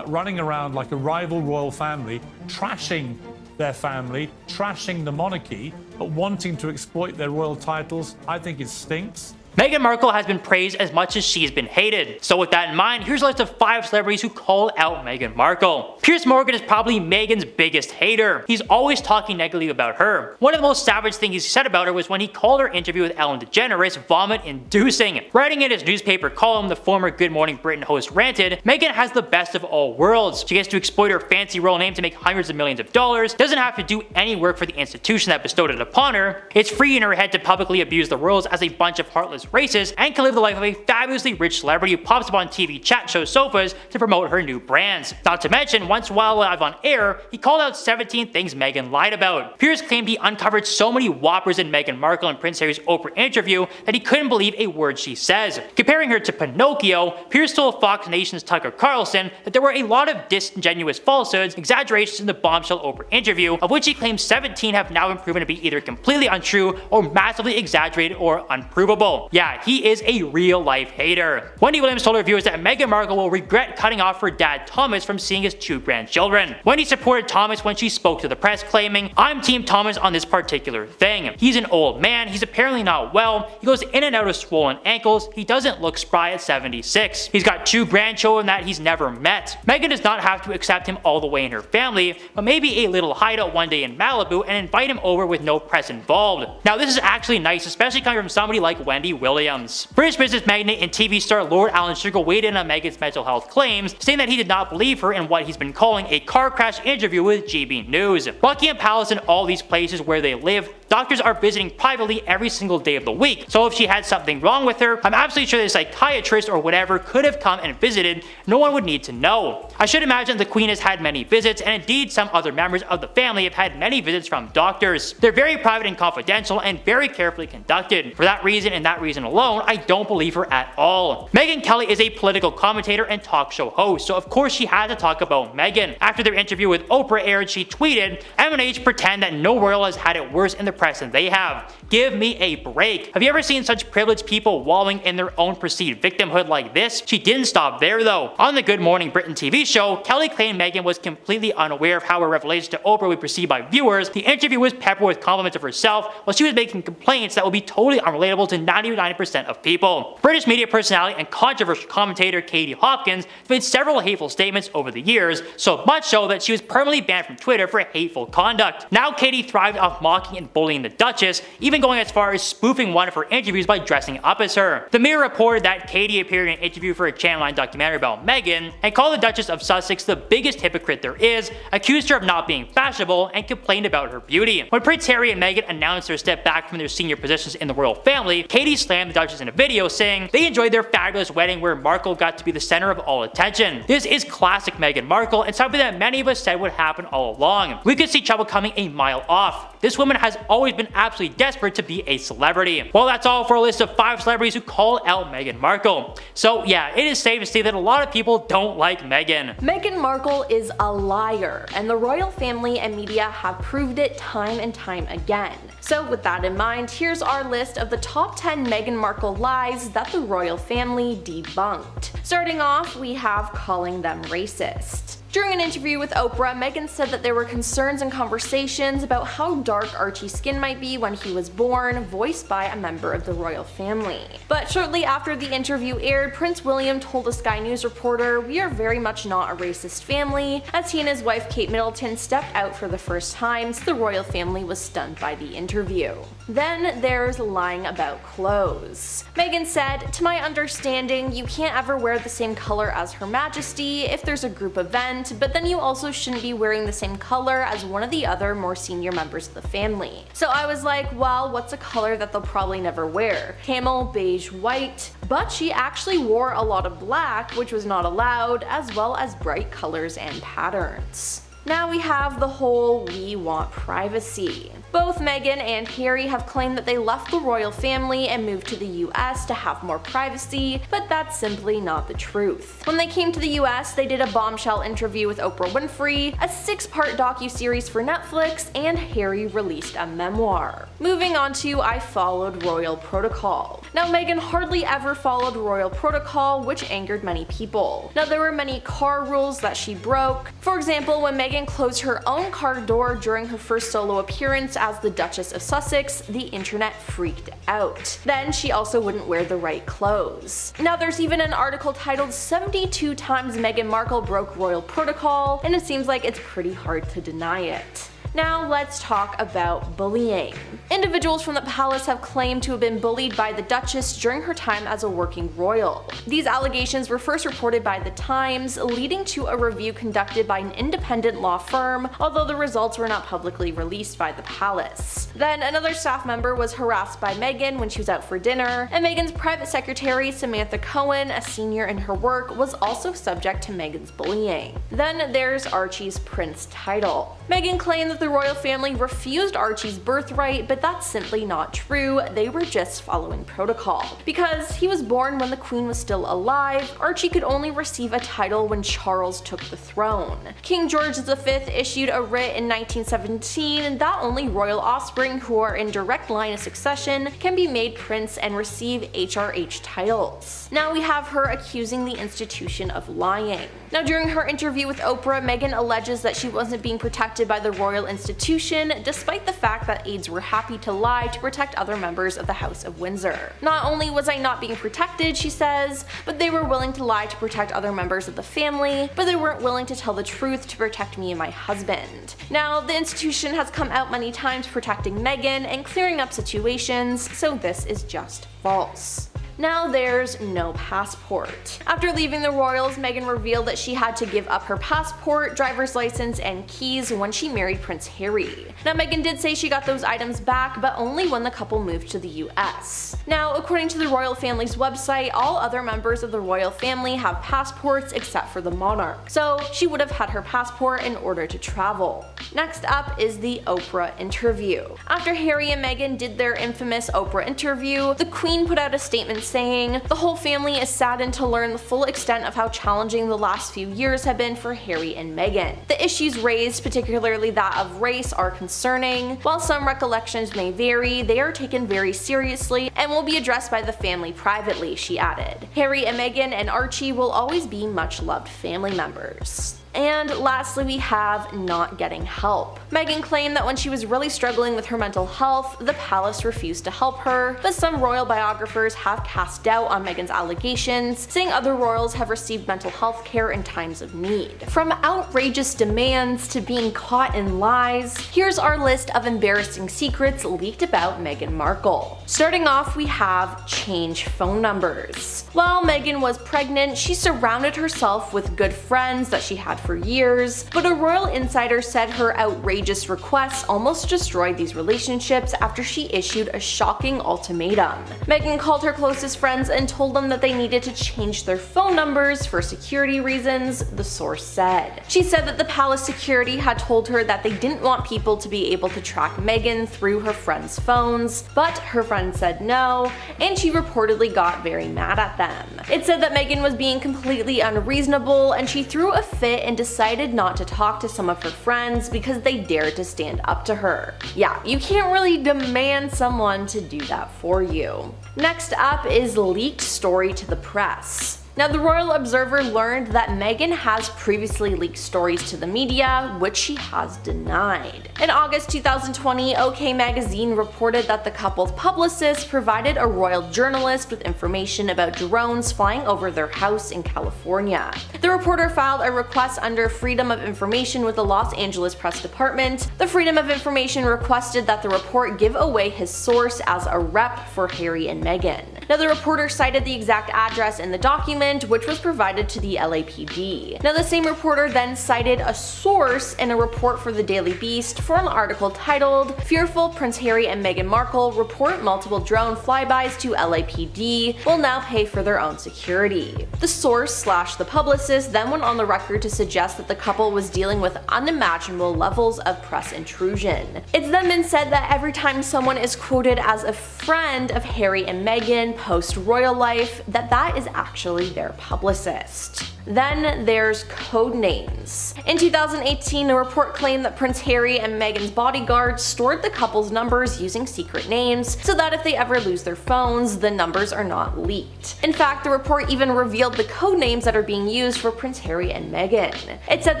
running around like a rival royal family, trashing their family, trashing the monarchy, but wanting to exploit their royal titles. I think it stinks. Meghan Markle has been praised as much as she's been hated. So with that in mind, here's a list of 5 celebrities who called out Meghan Markle. Piers Morgan is probably Meghan's biggest hater. He's always talking negatively about her. One of the most savage things he said about her was when he called her interview with Ellen DeGeneres vomit-inducing. Writing in his newspaper column, the former Good Morning Britain host ranted, "Meghan has the best of all worlds. She gets to exploit her fancy royal name to make hundreds of millions of dollars, doesn't have to do any work for the institution that bestowed it upon her. It's free in her head to publicly abuse the royals as a bunch of heartless racist, and can live the life of a fabulously rich celebrity who pops up on TV chat show sofas to promote her new brands." Not to mention, once while live on air, he called out 17 things Meghan lied about. Piers claimed he uncovered so many whoppers in Meghan Markle and Prince Harry's Oprah interview that he couldn't believe a word she says. Comparing her to Pinocchio, Piers told Fox Nation's Tucker Carlson that there were a lot of disingenuous falsehoods, exaggerations in the bombshell Oprah interview, of which he claims 17 have now been proven to be either completely untrue or massively exaggerated or unprovable. Yeah, he is a real-life hater. Wendy Williams told her viewers that Meghan Markle will regret cutting off her dad Thomas from seeing his 2 grandchildren. Wendy supported Thomas when she spoke to the press, claiming, "I'm Team Thomas on this particular thing. He's an old man, he's apparently not well, he goes in and out of swollen ankles, he doesn't look spry at 76. He's got 2 grandchildren that he's never met. Meghan does not have to accept him all the way in her family, but maybe a little hideout one day in Malibu and invite him over with no press involved." Now this is actually nice, especially coming from somebody like Wendy Williams. British business magnate and TV star Lord Alan Sugar weighed in on Meghan's mental health claims, saying that he did not believe her in what he's been calling a car crash interview with GB News. Buckingham Palace and all these places where they live, doctors are visiting privately every single day of the week, so if she had something wrong with her, I'm absolutely sure that a psychiatrist or whatever could have come and visited, no one would need to know. I should imagine the Queen has had many visits, and indeed some other members of the family have had many visits from doctors. They're very private and confidential and very carefully conducted. For that reason and that reason alone, I don't believe her at all. Megyn Kelly is a political commentator and talk show host, so of course she had to talk about Meghan. After their interview with Oprah aired, she tweeted, "M&H pretend that no royal has had it worse in the press than they have. Give me a break. Have you ever seen such privileged people wallowing in their own perceived victimhood like this?" She didn't stop there though. On the Good Morning Britain TV show, Kelly claimed Meghan was completely unaware of how her revelations to Oprah would be perceived by viewers. The interview was peppered with compliments of herself, while she was making complaints that would be totally unrelatable to 99% of people. British media personality and controversial commentator Katie Hopkins made several hateful statements over the years, so much so that she was permanently banned from Twitter for hateful conduct. Now Katie thrived off mocking and bullying the Duchess, even going as far as spoofing one of her interviews by dressing up as her. The Mirror reported that Katie appeared in an interview for a Channel 9 documentary about Meghan and called the Duchess of Sussex the biggest hypocrite there is, accused her of not being fashionable, and complained about her beauty. When Prince Harry and Meghan announced their step back from their senior positions in the royal family, Katie slammed the Duchess in a video saying they enjoyed their fabulous wedding where Markle got to be the center of all attention. This is classic Meghan Markle and something that many of us said would happen all along. We could see trouble coming a mile off. This woman has always been absolutely desperate to be a celebrity. Well, that's all for a list of 5 celebrities who call out Meghan Markle. So yeah, it is safe to say that a lot of people don't like Meghan. Meghan Markle is a liar, and the royal family and media have proved it time and time again. So with that in mind, here's our list of the top 10 Meghan Markle lies that the royal family debunked. Starting off, we have calling them racist. During an interview with Oprah, Meghan said that there were concerns and conversations about how dark Archie's skin might be when he was born, voiced by a member of the royal family. But shortly after the interview aired, Prince William told a Sky News reporter, "We are very much not a racist family," as he and his wife Kate Middleton stepped out for the first time, so the royal family was stunned by the interview. Then there's lying about clothes. Meghan said, "To my understanding, you can't ever wear the same color as Her Majesty if there's a group event, but then you also shouldn't be wearing the same color as one of the other more senior members of the family." So I was like, well, what's a color that they'll probably never wear? Camel, beige, white. But she actually wore a lot of black, which was not allowed, as well as bright colors and patterns. Now we have the whole "we want privacy." Both Meghan and Harry have claimed that they left the royal family and moved to the US to have more privacy, but that's simply not the truth. When they came to the US, they did a bombshell interview with Oprah Winfrey, a 6-part docuseries for Netflix, and Harry released a memoir. Moving on to I followed royal protocol. Now Meghan hardly ever followed royal protocol, which angered many people. Now there were many car rules that she broke. For example, when Meghan closed her own car door during her first solo appearance as the Duchess of Sussex, the internet freaked out. Then she also wouldn't wear the right clothes. Now there's even an article titled 72 times Meghan Markle broke royal protocol, and it seems like it's pretty hard to deny it. Now let's talk about bullying. Individuals from the palace have claimed to have been bullied by the Duchess during her time as a working royal. These allegations were first reported by The Times, leading to a review conducted by an independent law firm, although the results were not publicly released by the palace. Then another staff member was harassed by Meghan when she was out for dinner, and Meghan's private secretary Samantha Cohen, a senior in her work, was also subject to Meghan's bullying. Then there's Archie's prince title. Meghan claimed that the royal family refused Archie's birthright, but that's simply not true. They were just following protocol. Because he was born when the Queen was still alive, Archie could only receive a title when Charles took the throne. King George V issued a writ in 1917 that only royal offspring who are in direct line of succession can be made prince and receive HRH titles. Now we have her accusing the institution of lying. Now during her interview with Oprah, Meghan alleges that she wasn't being protected by the royal institution, despite the fact that aides were happy to lie to protect other members of the House of Windsor. "Not only was I not being protected," she says, "but they were willing to lie to protect other members of the family, but they weren't willing to tell the truth to protect me and my husband." Now, the institution has come out many times protecting Meghan and clearing up situations, so this is just false. Now there's no passport. After leaving the royals, Meghan revealed that she had to give up her passport, driver's license, and keys when she married Prince Harry. Now Meghan did say she got those items back, but only when the couple moved to the US. Now, according to the royal family's website, all other members of the royal family have passports except for the monarch, so she would have had her passport in order to travel. Next up is the Oprah interview. After Harry and Meghan did their infamous Oprah interview, the Queen put out a statement saying, "The whole family is saddened to learn the full extent of how challenging the last few years have been for Harry and Meghan. The issues raised, particularly that of race, are concerning. While some recollections may vary, they are taken very seriously and will be addressed by the family privately," she added. Harry and Meghan and Archie will always be much loved family members. And lastly, we have not getting help. Meghan claimed that when she was really struggling with her mental health, the palace refused to help her, but some royal biographers have cast doubt on Meghan's allegations, saying other royals have received mental health care in times of need. From outrageous demands to being caught in lies, here's our list of embarrassing secrets leaked about Meghan Markle. Starting off, we have change phone numbers. While Meghan was pregnant, she surrounded herself with good friends that she had for years, but a royal insider said her outrageous requests almost destroyed these relationships after she issued a shocking ultimatum. Meghan called her closest friends and told them that they needed to change their phone numbers for security reasons, the source said. She said that the palace security had told her that they didn't want people to be able to track Meghan through her friends' phones, but her friends said no, and she reportedly got very mad at them. It said that Meghan was being completely unreasonable, and she threw a fit and decided not to talk to some of her friends because they dared to stand up to her. Yeah, you can't really demand someone to do that for you. Next up is leaked story to the press. Now, the Royal Observer learned that Meghan has previously leaked stories to the media, which she has denied. In August 2020, OK Magazine reported that the couple's publicist provided a royal journalist with information about drones flying over their house in California. The reporter filed a request under Freedom of Information with the Los Angeles Press Department. The Freedom of Information requested that the report give away his source as a rep for Harry and Meghan. Now, the reporter cited the exact address in the document, which was provided to the LAPD. Now, the same reporter then cited a source in a report for the Daily Beast for an article titled, "Fearful Prince Harry and Meghan Markle report multiple drone flybys to LAPD will now pay for their own security." The source / the publicist then went on the record to suggest that the couple was dealing with unimaginable levels of press intrusion. It's then been said that every time someone is quoted as a friend of Harry and Meghan post royal life, that is actually their publicist. Then there's code names. In 2018, a report claimed that Prince Harry and Meghan's bodyguards stored the couple's numbers using secret names so that if they ever lose their phones, the numbers are not leaked. In fact, the report even revealed the code names that are being used for Prince Harry and Meghan. It said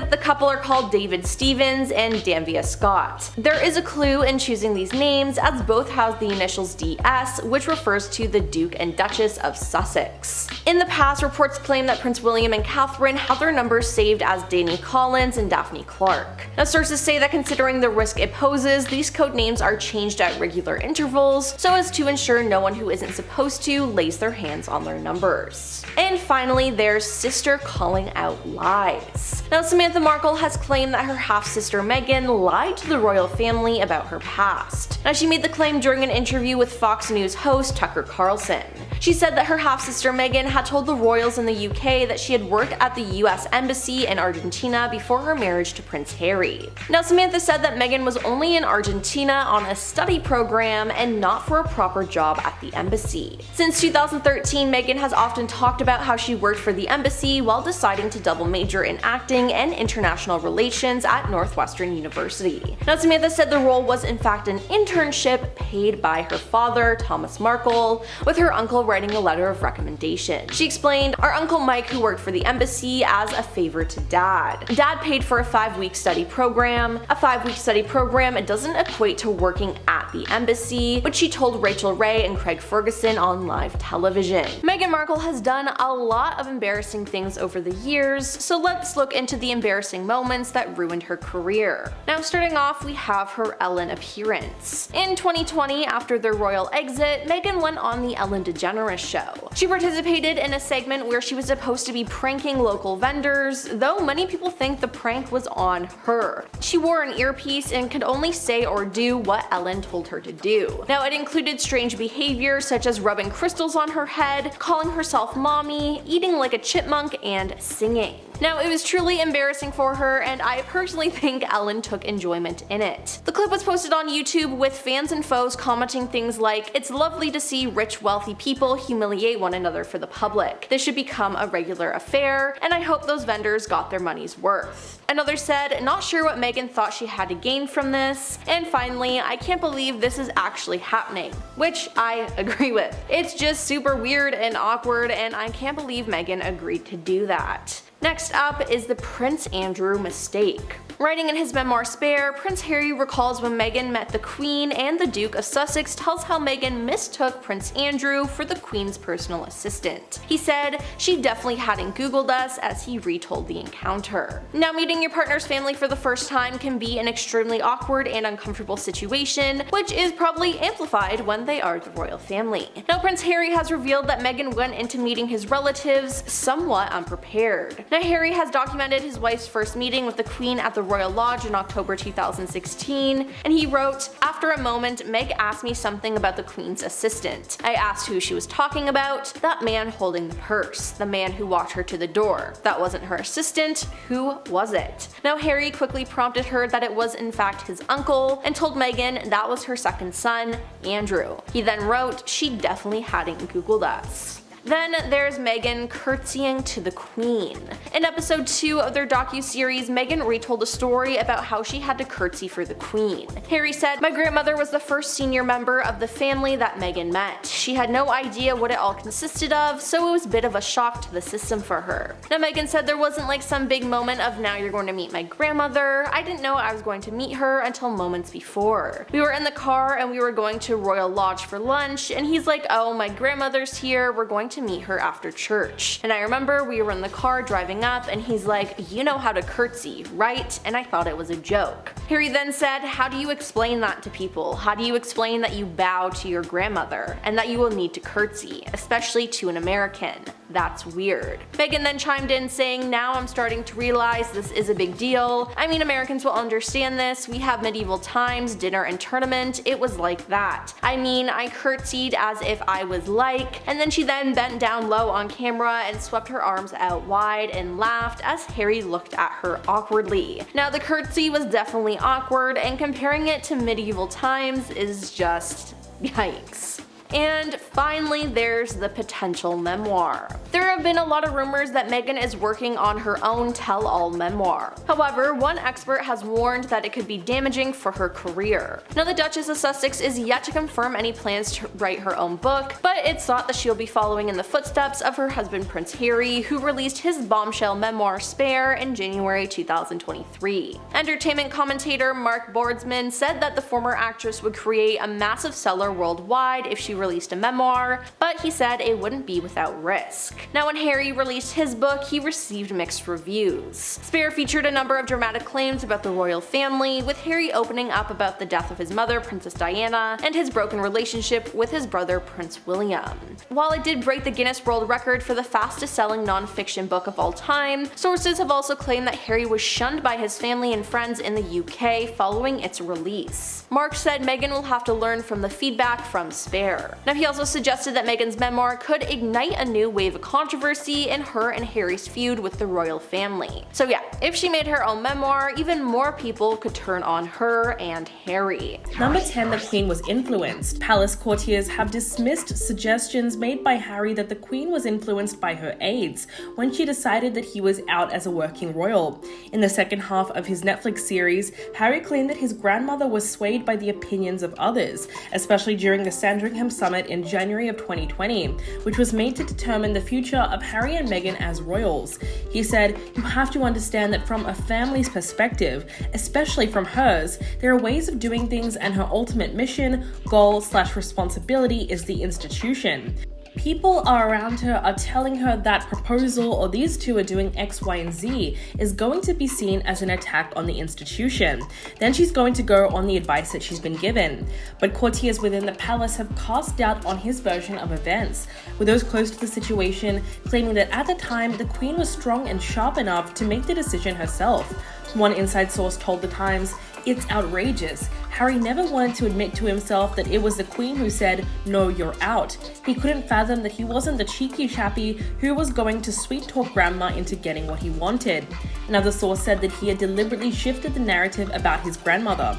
that the couple are called David Stevens and Danvia Scott. There is a clue in choosing these names, as both have the initials DS, which refers to the Duke and Duchess of Sussex. In the past, reports claim that Prince William and Catherine had their numbers saved as Danny Collins and Daphne Clark. Now, sources say that considering the risk it poses, these code names are changed at regular intervals so as to ensure no one who isn't supposed to lays their hands on their numbers. And finally, there's sister calling out lies. Now, Samantha Markle has claimed that her half-sister Meghan lied to the royal family about her past. Now, she made the claim during an interview with Fox News host Tucker Carlson. She said that her half-sister Meghan had told the royals in the UK that she had worked at the US Embassy in Argentina before her marriage to Prince Harry. Now, Samantha said that Meghan was only in Argentina on a study program and not for a proper job at the embassy. Since 2013, Meghan has often talked about how she worked for the embassy while deciding to double major in acting and international relations at Northwestern University. Now, Samantha said the role was in fact an internship paid by her father, Thomas Markle, with her uncle writing a letter of recommendation. She explained, "Our uncle Mike, who worked for the embassy, as a favor to Dad. Dad paid for a 5-week study program. A 5-week study program, it doesn't equate to working at the embassy," which she told Rachel Ray and Craig Ferguson on live television. Meghan Markle has done a lot of embarrassing things over the years, so let's look into the embarrassing moments that ruined her career. Now, starting off, we have her Ellen appearance. In 2020, after their royal exit, Meghan went on the Ellen DeGeneres show. She participated in a segment where she was supposed to be pranking local vendors, though many people think the prank was on her. She wore an earpiece and could only say or do what Ellen told her to do. Now, it included strange behavior such as rubbing crystals on her head, calling herself mommy, eating like a chipmunk, and singing. Now, it was truly embarrassing for her, and I personally think Ellen took enjoyment in it. The clip was posted on YouTube with fans and foes commenting things like, "It's lovely to see rich, wealthy people humiliate one another for the public. This should become a regular affair, and I hope those vendors got their money's worth." Another said, "Not sure what Meghan thought she had to gain from this." And finally, "I can't believe this is actually happening," which I agree with. It's just super weird and awkward, and I can't believe Meghan agreed to do that. Next up is the Prince Andrew mistake. Writing in his memoir Spare, Prince Harry recalls when Meghan met the Queen and the Duke of Sussex tells how Meghan mistook Prince Andrew for the Queen's personal assistant. He said, "She definitely hadn't Googled us," as he retold the encounter. Now, meeting your partner's family for the first time can be an extremely awkward and uncomfortable situation, which is probably amplified when they are the royal family. Now, Prince Harry has revealed that Meghan went into meeting his relatives somewhat unprepared. Now, Harry has documented his wife's first meeting with the Queen at the Royal Lodge in October 2016, and he wrote, "After a moment, Meg asked me something about the Queen's assistant. I asked who she was talking about. That man holding the purse. The man who walked her to the door. That wasn't her assistant. Who was it?" Now, Harry quickly prompted her that it was in fact his uncle, and told Meghan that was her second son, Andrew. He then wrote, "She definitely hadn't Googled us." Then there's Meghan curtsying to the Queen. In episode 2 of their docuseries, Meghan retold a story about how she had to curtsy for the Queen. Harry said, "My grandmother was the first senior member of the family that Meghan met. She had no idea what it all consisted of, so it was a bit of a shock to the system for her." Now Meghan said there wasn't like some big moment of now you're going to meet my grandmother. I didn't know I was going to meet her until moments before. We were in the car and we were going to Royal Lodge for lunch, and he's like, "Oh, my grandmother's here, we're going to meet her after church." And I remember we were in the car driving up and he's like, "You know how to curtsy, right?" And I thought it was a joke. Harry then said, "How do you explain that to people? How do you explain that you bow to your grandmother and that you will need to curtsy, especially to an American? That's weird." Meghan then chimed in saying, "Now I'm starting to realize this is a big deal. I mean, Americans will understand this. We have medieval times, dinner and tournament. It was like that. I mean, I curtsied as if I was like," and then she then bent down low on camera and swept her arms out wide and laughed as Harry looked at her awkwardly. Now the curtsy was definitely awkward, and comparing it to medieval times is just yikes. And finally, there's the potential memoir. There have been a lot of rumors that Meghan is working on her own tell-all memoir. However, one expert has warned that it could be damaging for her career. Now, the Duchess of Sussex is yet to confirm any plans to write her own book, but it's thought that she'll be following in the footsteps of her husband Prince Harry, who released his bombshell memoir Spare in January 2023. Entertainment commentator Mark Boardsman said that the former actress would create a massive seller worldwide if she released a memoir, but he said it wouldn't be without risk. Now, when Harry released his book, he received mixed reviews. Spare featured a number of dramatic claims about the royal family, with Harry opening up about the death of his mother, Princess Diana, and his broken relationship with his brother, Prince William. While it did break the Guinness World Record for the fastest selling non-fiction book of all time, sources have also claimed that Harry was shunned by his family and friends in the UK following its release. Mark said Meghan will have to learn from the feedback from Spare. Now, he also suggested that Meghan's memoir could ignite a new wave of controversy in her and Harry's feud with the royal family. So yeah, if she made her own memoir, even more people could turn on her and Harry. Number 10, the Queen was influenced. Palace courtiers have dismissed suggestions made by Harry that the Queen was influenced by her aides when she decided that he was out as a working royal. In the second half of his Netflix series, Harry claimed that his grandmother was swayed by the opinions of others, especially during the Sandringham summit in January of 2020, which was made to determine the future of Harry and Meghan as royals. He said, "You have to understand that from a family's perspective, especially from hers, there are ways of doing things, and her ultimate mission, goal/responsibility is the institution. People around her are telling her that proposal or these two are doing X, Y, and Z is going to be seen as an attack on the institution. Then she's going to go on the advice that she's been given." But courtiers within the palace have cast doubt on his version of events, with those close to the situation claiming that at the time the Queen was strong and sharp enough to make the decision herself. One inside source told The Times, "It's outrageous. Harry never wanted to admit to himself that it was the Queen who said, 'No, you're out.' He couldn't fathom that he wasn't the cheeky chappy who was going to sweet talk grandma into getting what he wanted." Another source said that he had deliberately shifted the narrative about his grandmother.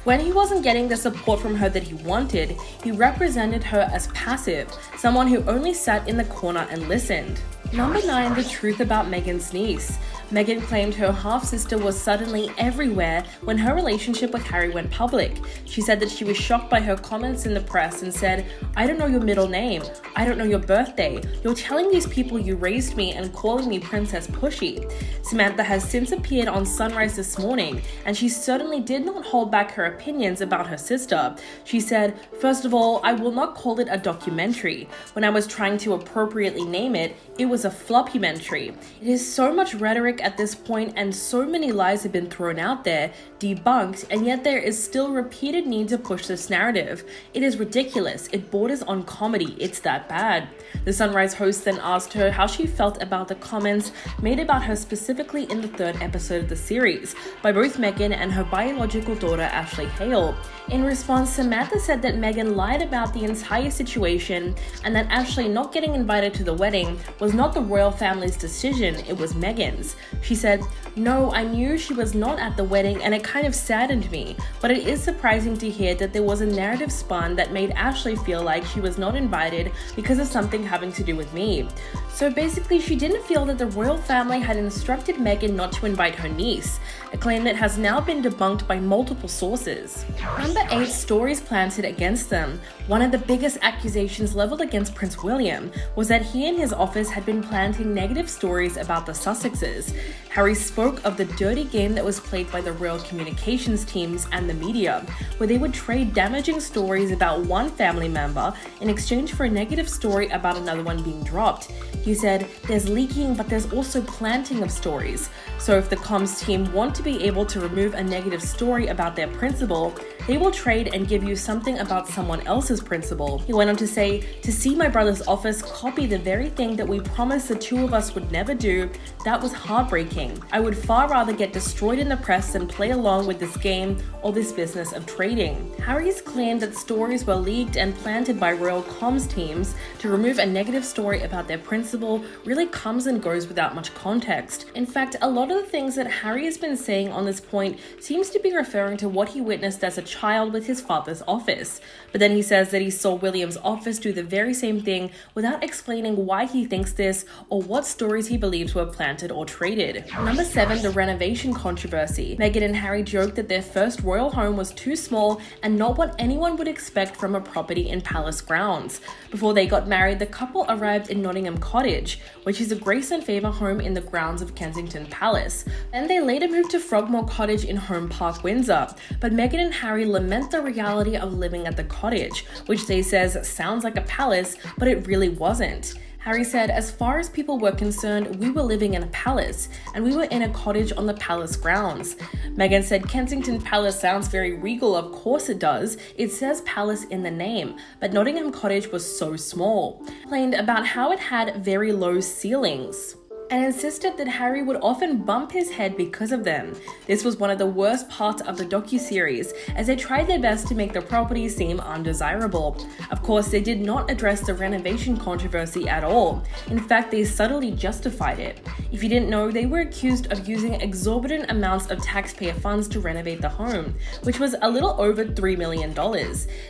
When he wasn't getting the support from her that he wanted, he represented her as passive, someone who only sat in the corner and listened. Number 9, the truth about Meghan's niece. Meghan claimed her half-sister was suddenly everywhere when her relationship with Harry went public. She said that she was shocked by her comments in the press and said, "I don't know your middle name. I don't know your birthday. You're telling these people you raised me and calling me Princess Pushy." Samantha has since appeared on Sunrise this morning, and she certainly did not hold back her opinions about her sister. She said, "First of all, I will not call it a documentary. When I was trying to appropriately name it, it was a floppymentary. It is so much rhetoric at this point, and so many lies have been thrown out there, debunked, and yet there is still repeated need to push this narrative. It is ridiculous. It borders on comedy. It's that bad." The Sunrise host then asked her how she felt about the comments made about her specifically in the 3rd episode of the series by both Meghan and her biological daughter Ashley Hale. In response, Samantha said that Meghan lied about the entire situation and that Ashley not getting invited to the wedding was not the royal family's decision, it was Meghan's. She said, "No, I knew she was not at the wedding and it kind of saddened me, but it is surprising to hear that there was a narrative spun that made Ashley feel like she was not invited because of something having to do with me." So basically, she didn't feel that the royal family had instructed Meghan not to invite her niece, a claim that has now been debunked by multiple sources. Number 8, stories planted against them. One of the biggest accusations leveled against Prince William was that he and his office had been planting negative stories about the Sussexes. Harry spoke of the dirty game that was played by the royal communications teams and the media, where they would trade damaging stories about one family member in exchange for a negative story about another one being dropped. He said, "There's leaking, but there's also planting of stories. So if the comms team want to be able to remove a negative story about their principal, they will trade and give you something about someone else's principal." He went on to say, "To see my brother's office copy the very thing that we promised the two of us would never do, that was heartbreaking. I would far rather get destroyed in the press than play along with this game or this business of trading." Harry's claim that stories were leaked and planted by royal comms teams to remove a negative story about their principal really comes and goes without much context. In fact, a lot of the things that Harry has been saying on this point seems to be referring to what he witnessed as a child with his father's office. But then he says that he saw William's office do the very same thing without explaining why he thinks this or what stories he believes were planted or traded. Number 7, the renovation controversy. Meghan and Harry joked that their first royal home was too small and not what anyone would expect from a property in palace grounds. Before they got married, the couple arrived in Nottingham Cottage, which is a grace and favour home in the grounds of Kensington Palace. Then they later moved to Frogmore Cottage in Home Park, Windsor. But Meghan and Harry lament the reality of living at the cottage, which they says sounds like a palace, but it really wasn't. Harry said, "As far as people were concerned, we were living in a palace, and we were in a cottage on the palace grounds." Meghan said, "Kensington Palace sounds very regal, of course it does. It says palace in the name, but Nottingham Cottage was so small." Complained about how it had very low ceilings, and insisted that Harry would often bump his head because of them. This was one of the worst parts of the docuseries, as they tried their best to make the property seem undesirable. Of course, they did not address the renovation controversy at all. In fact, they subtly justified it. If you didn't know, they were accused of using exorbitant amounts of taxpayer funds to renovate the home, which was a little over $3 million.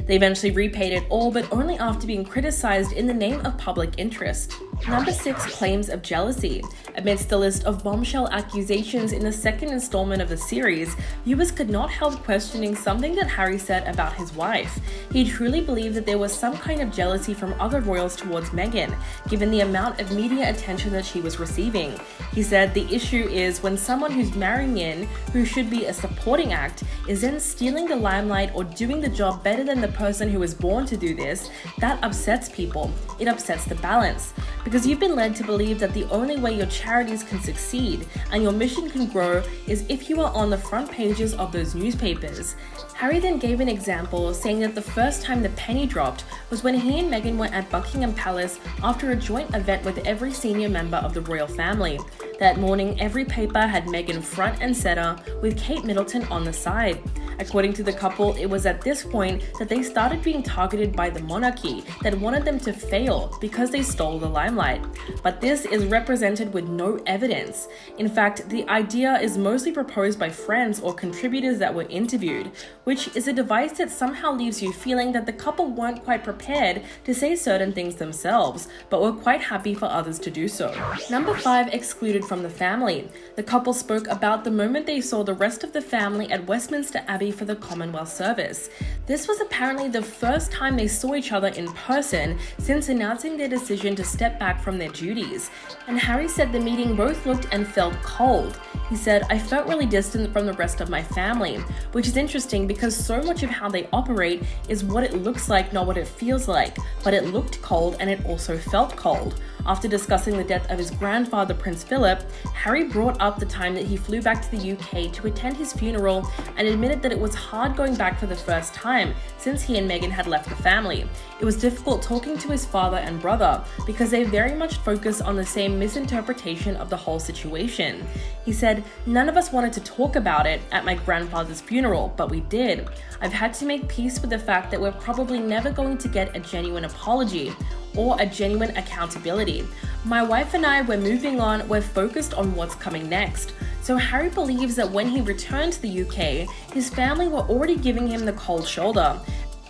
They eventually repaid it all, but only after being criticized in the name of public interest. Number 6, claims of jealousy. Amidst the list of bombshell accusations in the second installment of the series, viewers could not help questioning something that Harry said about his wife. He truly believed that there was some kind of jealousy from other royals towards Meghan, given the amount of media attention that she was receiving. He said the issue is when someone who's marrying in, who should be a supporting act, is then stealing the limelight or doing the job better than the person who was born to do this, that upsets people. It upsets the balance. Because you've been led to believe that the only way your charities can succeed and your mission can grow is if you are on the front pages of those newspapers. Harry then gave an example, saying that the first time the penny dropped was when he and Meghan were at Buckingham Palace after a joint event with every senior member of the royal family. That morning, every paper had Meghan front and center, with Kate Middleton on the side. According to the couple, it was at this point that they started being targeted by the monarchy that wanted them to fail because they stole the limelight. But this is represented with no evidence. In fact, the idea is mostly proposed by friends or contributors that were interviewed, which is a device that somehow leaves you feeling that the couple weren't quite prepared to say certain things themselves, but were quite happy for others to do so. Number 5, excluded from the family. The couple spoke about the moment they saw the rest of the family at Westminster Abbey for the Commonwealth service. This was apparently the first time they saw each other in person since announcing their decision to step back from their duties. And Harry said the meeting both looked and felt cold. He said, "I felt really distant from the rest of my family," which is interesting because so much of how they operate is what it looks like, not what it feels like. But it looked cold and it also felt cold. After discussing the death of his grandfather, Prince Philip, Harry brought up the time that he flew back to the UK to attend his funeral and admitted that it was hard going back for the first time since he and Meghan had left the family. It was difficult talking to his father and brother because they very much focus on the same misinterpretation of the whole situation. He said, "None of us wanted to talk about it at my grandfather's funeral, but we did. I've had to make peace with the fact that we're probably never going to get a genuine apology. or a genuine accountability. My wife and I were moving on, we're focused on what's coming next. So Harry believes that when he returned to the UK, his family were already giving him the cold shoulder.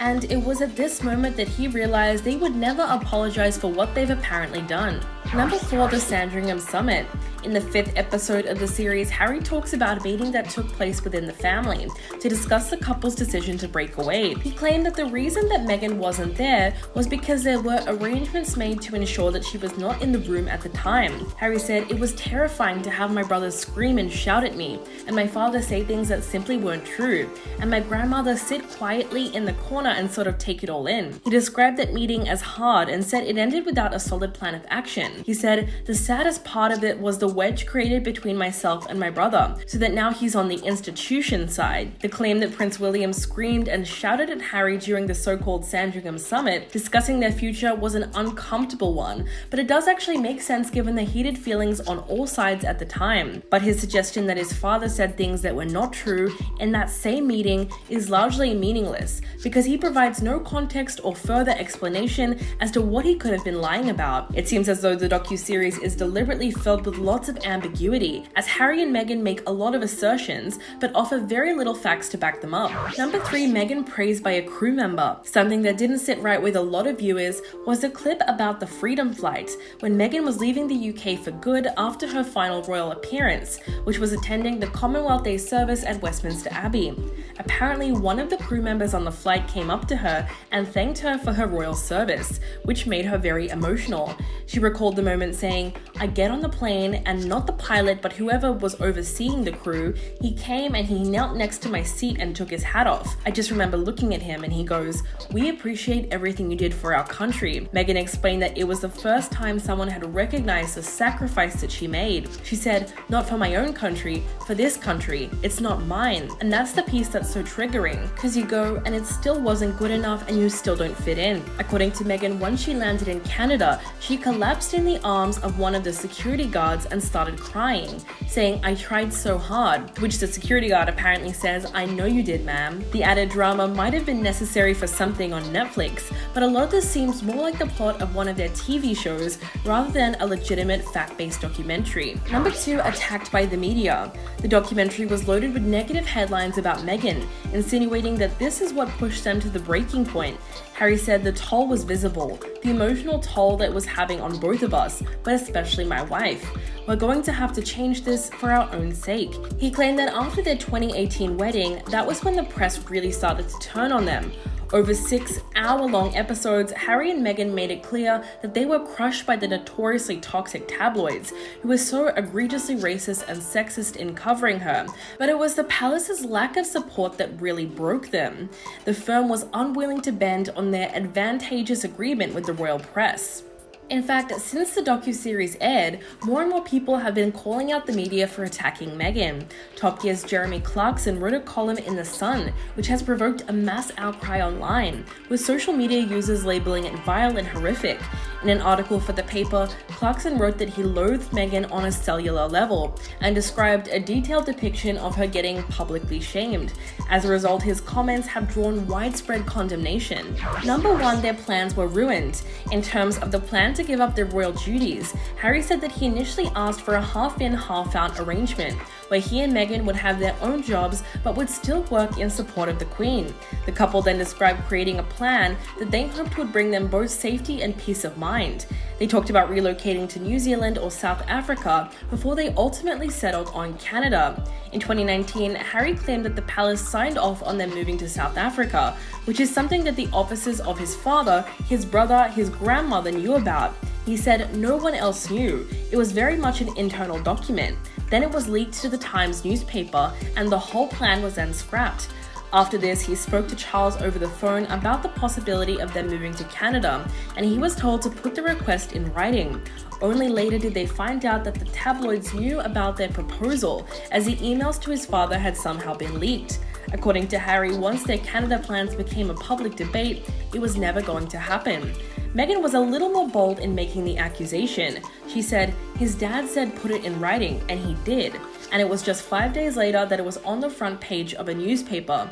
And it was at this moment that he realized they would never apologize for what they've apparently done. Number 4, the Sandringham Summit. In the 5th episode of the series, Harry talks about a meeting that took place within the family to discuss the couple's decision to break away. He claimed that the reason that Meghan wasn't there was because there were arrangements made to ensure that she was not in the room at the time. Harry said, "It was terrifying to have my brothers scream and shout at me, and my father say things that simply weren't true, and my grandmother sit quietly in the corner and sort of take it all in." He described that meeting as hard and said it ended without a solid plan of action. He said, "The saddest part of it was the wedge created between myself and my brother, so that now he's on the institution side." The claim that Prince William screamed and shouted at Harry during the so-called Sandringham Summit discussing their future was an uncomfortable one, but it does actually make sense given the heated feelings on all sides at the time. But his suggestion that his father said things that were not true in that same meeting is largely meaningless, because he provides no context or further explanation as to what he could have been lying about. It seems as though the docuseries is deliberately filled with lots of ambiguity, as Harry and Meghan make a lot of assertions but offer very little facts to back them up. Number 3, Meghan praised by a crew member. Something that didn't sit right with a lot of viewers was a clip about the Freedom Flight, when Meghan was leaving the UK for good after her final royal appearance, which was attending the Commonwealth Day service at Westminster Abbey. Apparently, one of the crew members on the flight came up to her and thanked her for her royal service, which made her very emotional. She recalled the moment saying, "I get on the plane and not the pilot but whoever was overseeing the crew, he came and he knelt next to my seat and took his hat off. I just remember looking at him and he goes, 'We appreciate everything you did for our country.'" Meghan explained that it was the first time someone had recognized the sacrifice that she made. She said, "Not for my own country, for this country. It's not mine." And that's the piece that's so triggering, because you go and it still wasn't good enough and you still don't fit in. According to Meghan, once she landed in Canada, she collapsed in the arms of one of the security guards and started crying, saying, "I tried so hard," to which the security guard apparently says, "I know you did, ma'am." The added drama might have been necessary for something on Netflix, but a lot of this seems more like the plot of one of their TV shows rather than a legitimate fact-based documentary. Number 2, attacked by the media. The documentary was loaded with negative headlines about Meghan, insinuating that this is what pushed them to the breaking point. Harry said the toll was visible, the emotional toll that it was having on both of us, but especially my wife. "We're going to have to change this for our own sake." He claimed that after their 2018 wedding, that was when the press really started to turn on them. Over 6-hour-long episodes, Harry and Meghan made it clear that they were crushed by the notoriously toxic tabloids, who were so egregiously racist and sexist in covering her. But it was the palace's lack of support that really broke them. The firm was unwilling to bend on their advantageous agreement with the royal press. In fact, since the docuseries aired, more and more people have been calling out the media for attacking Meghan. Top Gear's Jeremy Clarkson wrote a column in The Sun, which has provoked a mass outcry online, with social media users labeling it vile and horrific. In an article for the paper, Clarkson wrote that he loathed Meghan on a cellular level, and described a detailed depiction of her getting publicly shamed. As a result, his comments have drawn widespread condemnation. Number 1, their plans were ruined. In terms of the plan to give up their royal duties, Harry said that he initially asked for a half-in, half-out arrangement, where he and Meghan would have their own jobs but would still work in support of the Queen. The couple then described creating a plan that they hoped would bring them both safety and peace of mind. They talked about relocating to New Zealand or South Africa before they ultimately settled on Canada. In 2019, Harry claimed that the palace signed off on them moving to South Africa, which is something that the officers of his father, his brother, his grandmother knew about. He said no one else knew. It was very much an internal document. Then it was leaked to the Times newspaper, and the whole plan was then scrapped. After this, he spoke to Charles over the phone about the possibility of them moving to Canada, and he was told to put the request in writing. Only later did they find out that the tabloids knew about their proposal, as the emails to his father had somehow been leaked. According to Harry, once their Canada plans became a public debate, it was never going to happen. Meghan was a little more bold in making the accusation. She said, "His dad said put it in writing, and he did." And it was just 5 days later that it was on the front page of a newspaper.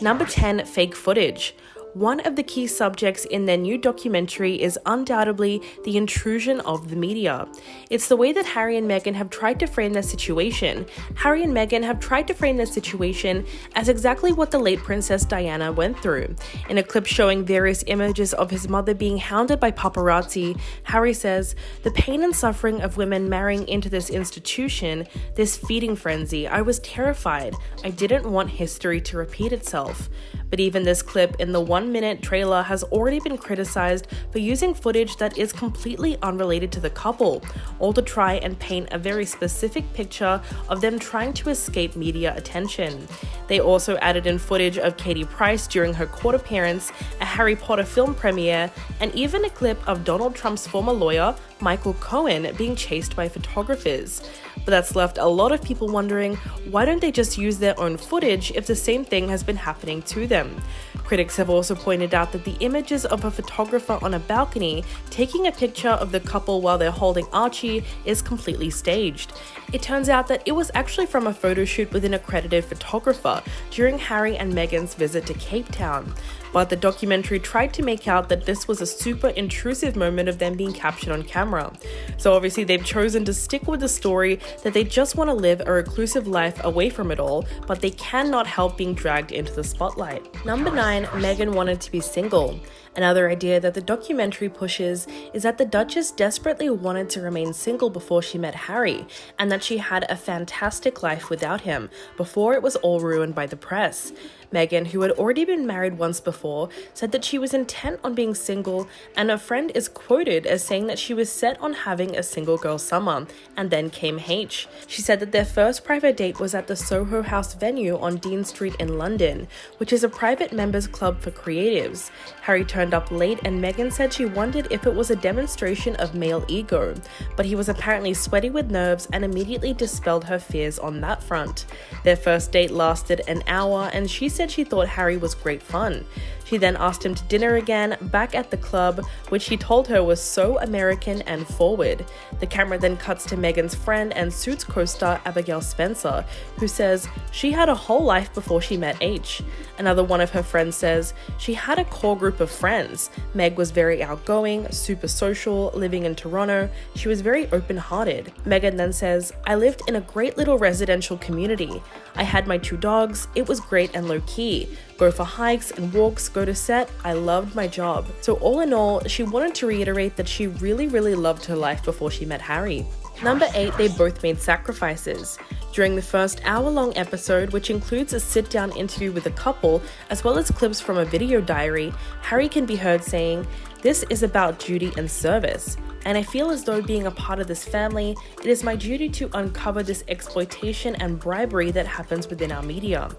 Number 10, fake footage. One of the key subjects in their new documentary is undoubtedly the intrusion of the media. It's the way that Harry and Meghan have tried to frame their situation. Harry and Meghan have tried to frame their situation as exactly what the late Princess Diana went through. In a clip showing various images of his mother being hounded by paparazzi, Harry says, "The pain and suffering of women marrying into this institution, this feeding frenzy, I was terrified. I didn't want history to repeat itself." But even this clip in the 1-minute trailer has already been criticized for using footage that is completely unrelated to the couple, all to try and paint a very specific picture of them trying to escape media attention. They also added in footage of Katie Price during her court appearance, a Harry Potter film premiere, and even a clip of Donald Trump's former lawyer, Michael Cohen, being chased by photographers. But that's left a lot of people wondering, why don't they just use their own footage if the same thing has been happening to them? Critics have also pointed out that the images of a photographer on a balcony taking a picture of the couple while they're holding Archie is completely staged. It turns out that it was actually from a photo shoot with an accredited photographer during Harry and Meghan's visit to Cape Town. But the documentary tried to make out that this was a super intrusive moment of them being captured on camera. So obviously they've chosen to stick with the story that they just want to live a reclusive life away from it all, but they cannot help being dragged into the spotlight. Number 9, Meghan wanted to be single. Another idea that the documentary pushes is that the Duchess desperately wanted to remain single before she met Harry, and that she had a fantastic life without him before it was all ruined by the press. Meghan, who had already been married once before, said that she was intent on being single, and a friend is quoted as saying that she was set on having a single girl summer, and then came H. She said that their first private date was at the Soho House venue on Dean Street in London, which is a private members club for creatives. Harry turned up late, and Meghan said she wondered if it was a demonstration of male ego, but he was apparently sweaty with nerves and immediately dispelled her fears on that front. Their first date lasted an hour, and she said she thought Harry was great fun. She then asked him to dinner again, back at the club, which he told her was so American and forward. The camera then cuts to Meghan's friend and Suits co-star Abigail Spencer, who says she had a whole life before she met H. Another one of her friends says she had a core group of friends. Meg was very outgoing, super social, living in Toronto. She was very open-hearted. Meghan then says, "I lived in a great little residential community. I had my 2 dogs. It was great and low-key. Go for hikes and walks, go to set. I loved my job." So all in all, she wanted to reiterate that she really loved her life before she met Harry. Number 8, they both made sacrifices. During the first hour-long episode, which includes a sit-down interview with the couple, as well as clips from a video diary, Harry can be heard saying, "This is about duty and service. And I feel as though being a part of this family, it is my duty to uncover this exploitation and bribery that happens within our media.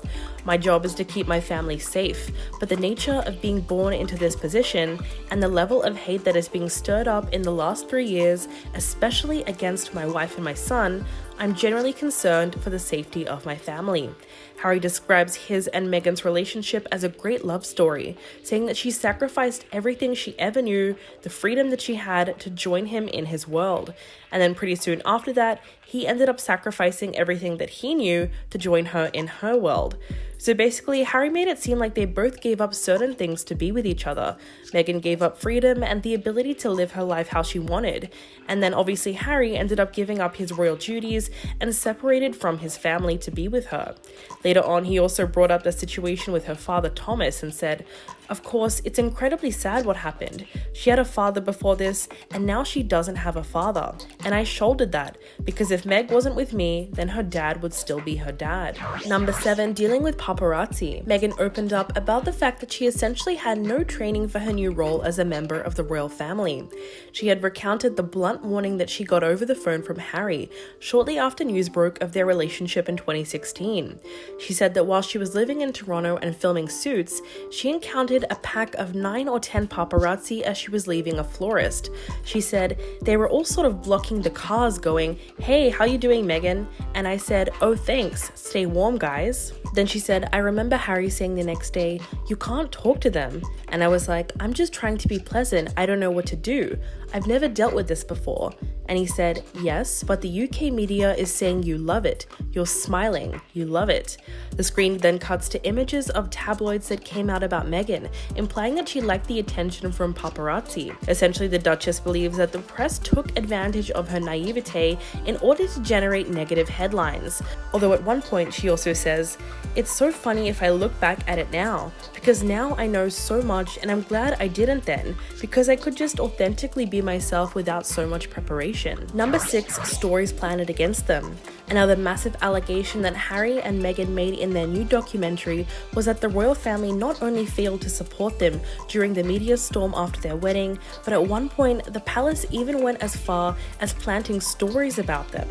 My job is to keep my family safe, but the nature of being born into this position and the level of hate that is being stirred up in the last 3 years, especially against my wife and my son, I'm generally concerned for the safety of my family." Harry describes his and Meghan's relationship as a great love story, saying that she sacrificed everything she ever knew, the freedom that she had, to join him in his world. And then pretty soon after that, he ended up sacrificing everything that he knew to join her in her world. So basically, Harry made it seem like they both gave up certain things to be with each other. Meghan gave up freedom and the ability to live her life how she wanted. And then obviously Harry ended up giving up his royal duties and separated from his family to be with her. Later on, he also brought up the situation with her father Thomas and said, "Of course, it's incredibly sad what happened. She had a father before this, and now she doesn't have a father. And I shouldered that, because if Meg wasn't with me, then her dad would still be her dad." Number 7, dealing with paparazzi. Meghan opened up about the fact that she essentially had no training for her new role as a member of the royal family. She had recounted the blunt warning that she got over the phone from Harry shortly after news broke of their relationship in 2016. She said that while she was living in Toronto and filming Suits, she encountered a pack of 9 or 10 paparazzi as she was leaving a florist. She said, "They were all sort of blocking the cars going, 'Hey, how you doing, Meghan?' And I said, 'Oh, thanks. Stay warm, guys.'" Then she said, "I remember Harry saying the next day, 'You can't talk to them.' And I was like, 'I'm just trying to be pleasant. I don't know what to do. I've never dealt with this before.' And he said, yes, but the UK media is saying you love it. You're smiling. You love it. The screen then cuts to images of tabloids that came out about Meghan, implying that she liked the attention from paparazzi. Essentially, the Duchess believes that the press took advantage of her naivete in order to generate negative headlines. Although at one point she also says, "It's so funny if I look back at it now, because now I know so much and I'm glad I didn't then, because I could just authentically be myself without so much preparation." Number 6, stories planted against them. Another massive allegation that Harry and Meghan made in their new documentary was that the royal family not only failed to support them during the media storm after their wedding, but at one point the palace even went as far as planting stories about them.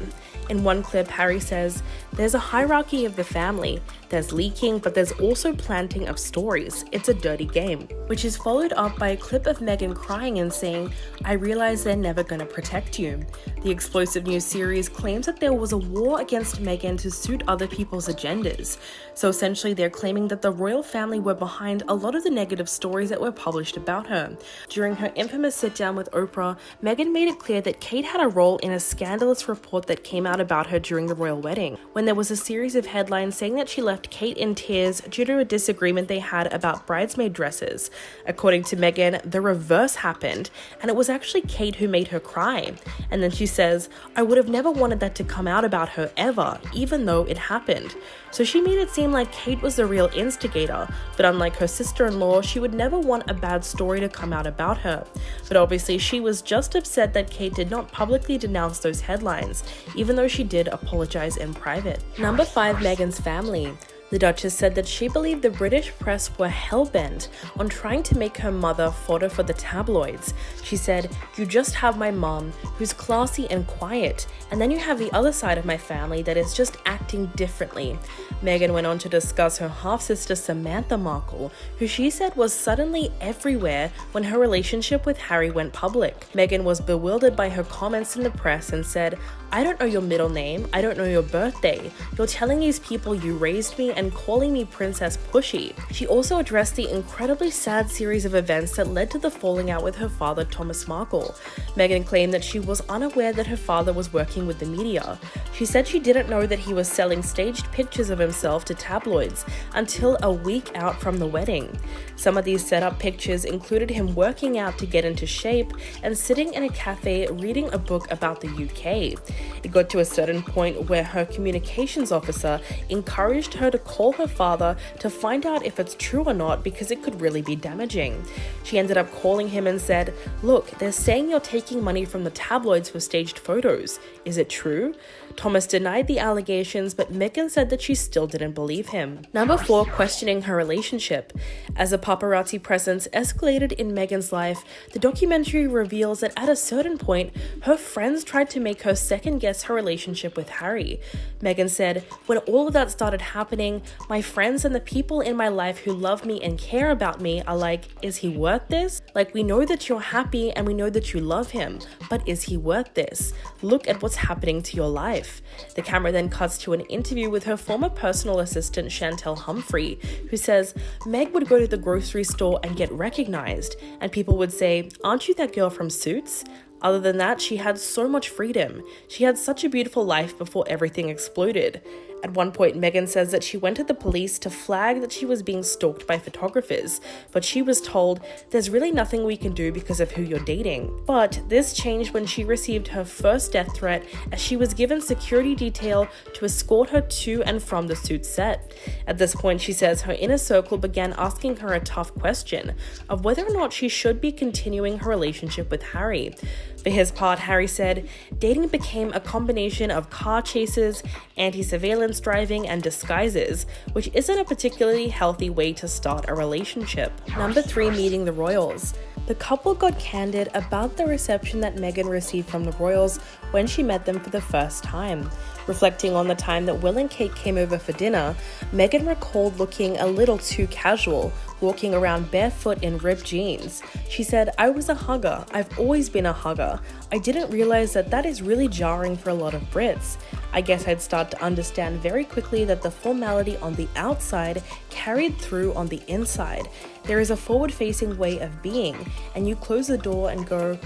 In one clip, Harry says, "There's a hierarchy of the family. There's leaking, but there's also planting of stories. It's a dirty game." Which is followed up by a clip of Meghan crying and saying, "I realize they're never gonna protect you." The explosive news series claims that there was a war against Meghan to suit other people's agendas. So essentially, they're claiming that the royal family were behind a lot of the negative stories that were published about her. During her infamous sit-down with Oprah, Meghan made it clear that Kate had a role in a scandalous report that came out about her during the royal wedding, when there was a series of headlines saying that she left Kate in tears due to a disagreement they had about bridesmaid dresses. According to Meghan, the reverse happened, and it was actually Kate who made her cry. And then she says, "I would have never wanted that to come out about her ever, even though it happened." So she made it seem like Kate was the real instigator, but unlike her sister-in-law, she would never want a bad story to come out about her. But obviously she was just upset that Kate did not publicly denounce those headlines, even though she did apologize in private. Number 5, Meghan's family. The Duchess said that she believed the British press were hell-bent on trying to make her mother fodder for the tabloids. She said, "You just have my mom, who's classy and quiet, and then you have the other side of my family that is just acting differently." Meghan went on to discuss her half-sister Samantha Markle, who she said was suddenly everywhere when her relationship with Harry went public. Meghan was bewildered by her comments in the press and said, "I don't know your middle name, I don't know your birthday. You're telling these people you raised me and calling me Princess Pushy." She also addressed the incredibly sad series of events that led to the falling out with her father, Thomas Markle. Meghan claimed that she was unaware that her father was working with the media. She said she didn't know that he was selling staged pictures of himself to tabloids until a week out from the wedding. Some of these set-up pictures included him working out to get into shape and sitting in a cafe reading a book about the UK. It got to a certain point where her communications officer encouraged her to call her father to find out if it's true or not, because it could really be damaging. She ended up calling him and said, "Look, they're saying you're taking money from the tabloids for staged photos. Is it true?" Thomas denied the allegations, but Meghan said that she still didn't believe him. Number 4, questioning her relationship. As a paparazzi presence escalated in Meghan's life, the documentary reveals that at a certain point, her friends tried to make her second-guess her relationship with Harry. Meghan said, "When all of that started happening, my friends and the people in my life who love me and care about me are like, is he worth this? Like, we know that you're happy and we know that you love him, but is he worth this? Look at what's happening to your life." The camera then cuts to an interview with her former personal assistant Chantel Humphrey, who says Meg would go to the grocery store and get recognized, and people would say, "Aren't you that girl from Suits?" Other than that, she had so much freedom. She had such a beautiful life before everything exploded. At one point, Meghan says that she went to the police to flag that she was being stalked by photographers, but she was told, "There's really nothing we can do because of who you're dating." But this changed when she received her first death threat, as she was given security detail to escort her to and from the Suits set. At this point, she says her inner circle began asking her a tough question of whether or not she should be continuing her relationship with Harry. For his part, Harry said, "Dating became a combination of car chases, anti-surveillance driving, and disguises, which isn't a particularly healthy way to start a relationship." Number 3, meeting the royals. The couple got candid about the reception that Meghan received from the royals when she met them for the first time. Reflecting on the time that Will and Kate came over for dinner, Meghan recalled looking a little too casual, walking around barefoot in ripped jeans. She said, "I was a hugger. I've always been a hugger. I didn't realize that is really jarring for a lot of Brits. I guess I'd start to understand very quickly that the formality on the outside carried through on the inside. There is a forward-facing way of being, and you close the door and go,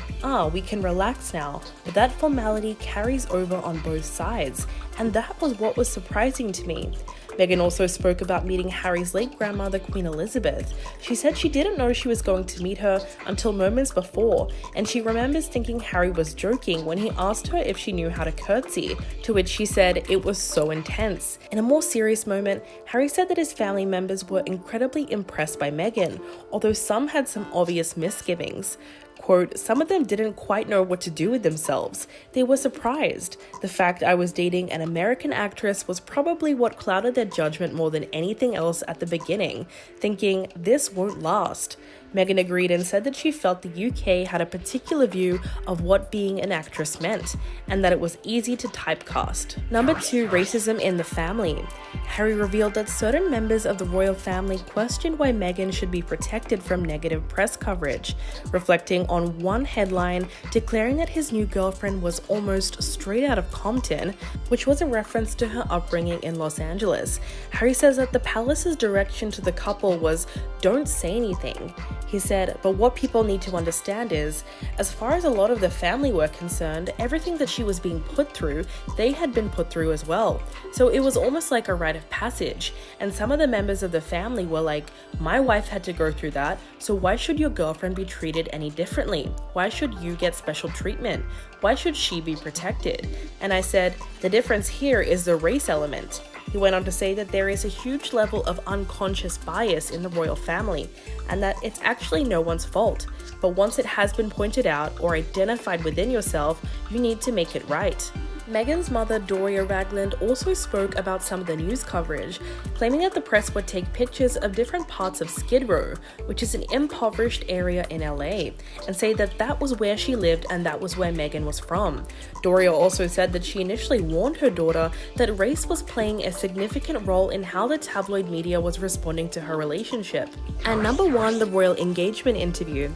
we can relax now, but that formality carries over on both sides, and that was what was surprising to me." Meghan also spoke about meeting Harry's late grandmother, Queen Elizabeth. She said she didn't know she was going to meet her until moments before, and she remembers thinking Harry was joking when he asked her if she knew how to curtsy, to which she said it was so intense. In a more serious moment, Harry said that his family members were incredibly impressed by Meghan, although some had some obvious misgivings. Quote, "Some of them didn't quite know what to do with themselves. They were surprised. The fact I was dating an American actress was probably what clouded their judgment more than anything else at the beginning, thinking, this won't last." Meghan agreed and said that she felt the UK had a particular view of what being an actress meant, and that it was easy to typecast. Number 2, racism in the family. Harry revealed that certain members of the royal family questioned why Meghan should be protected from negative press coverage, reflecting on one headline declaring that his new girlfriend was almost straight out of Compton, which was a reference to her upbringing in Los Angeles. Harry says that the palace's direction to the couple was, "Don't say anything." He said, "But what people need to understand is, as far as a lot of the family were concerned, everything that she was being put through, they had been put through as well. So it was almost like a rite of passage. And some of the members of the family were like, my wife had to go through that, so why should your girlfriend be treated any differently? Why should you get special treatment? Why should she be protected?" And I said, "The difference here is the race element." He went on to say that there is a huge level of unconscious bias in the royal family, and that it's actually no one's fault. But once it has been pointed out or identified within yourself, you need to make it right. Meghan's mother, Doria Ragland, also spoke about some of the news coverage, claiming that the press would take pictures of different parts of Skid Row, which is an impoverished area in LA, and say that that was where she lived and that was where Meghan was from. Doria also said that she initially warned her daughter that race was playing a significant role in how the tabloid media was responding to her relationship. And number 1, the royal engagement interview.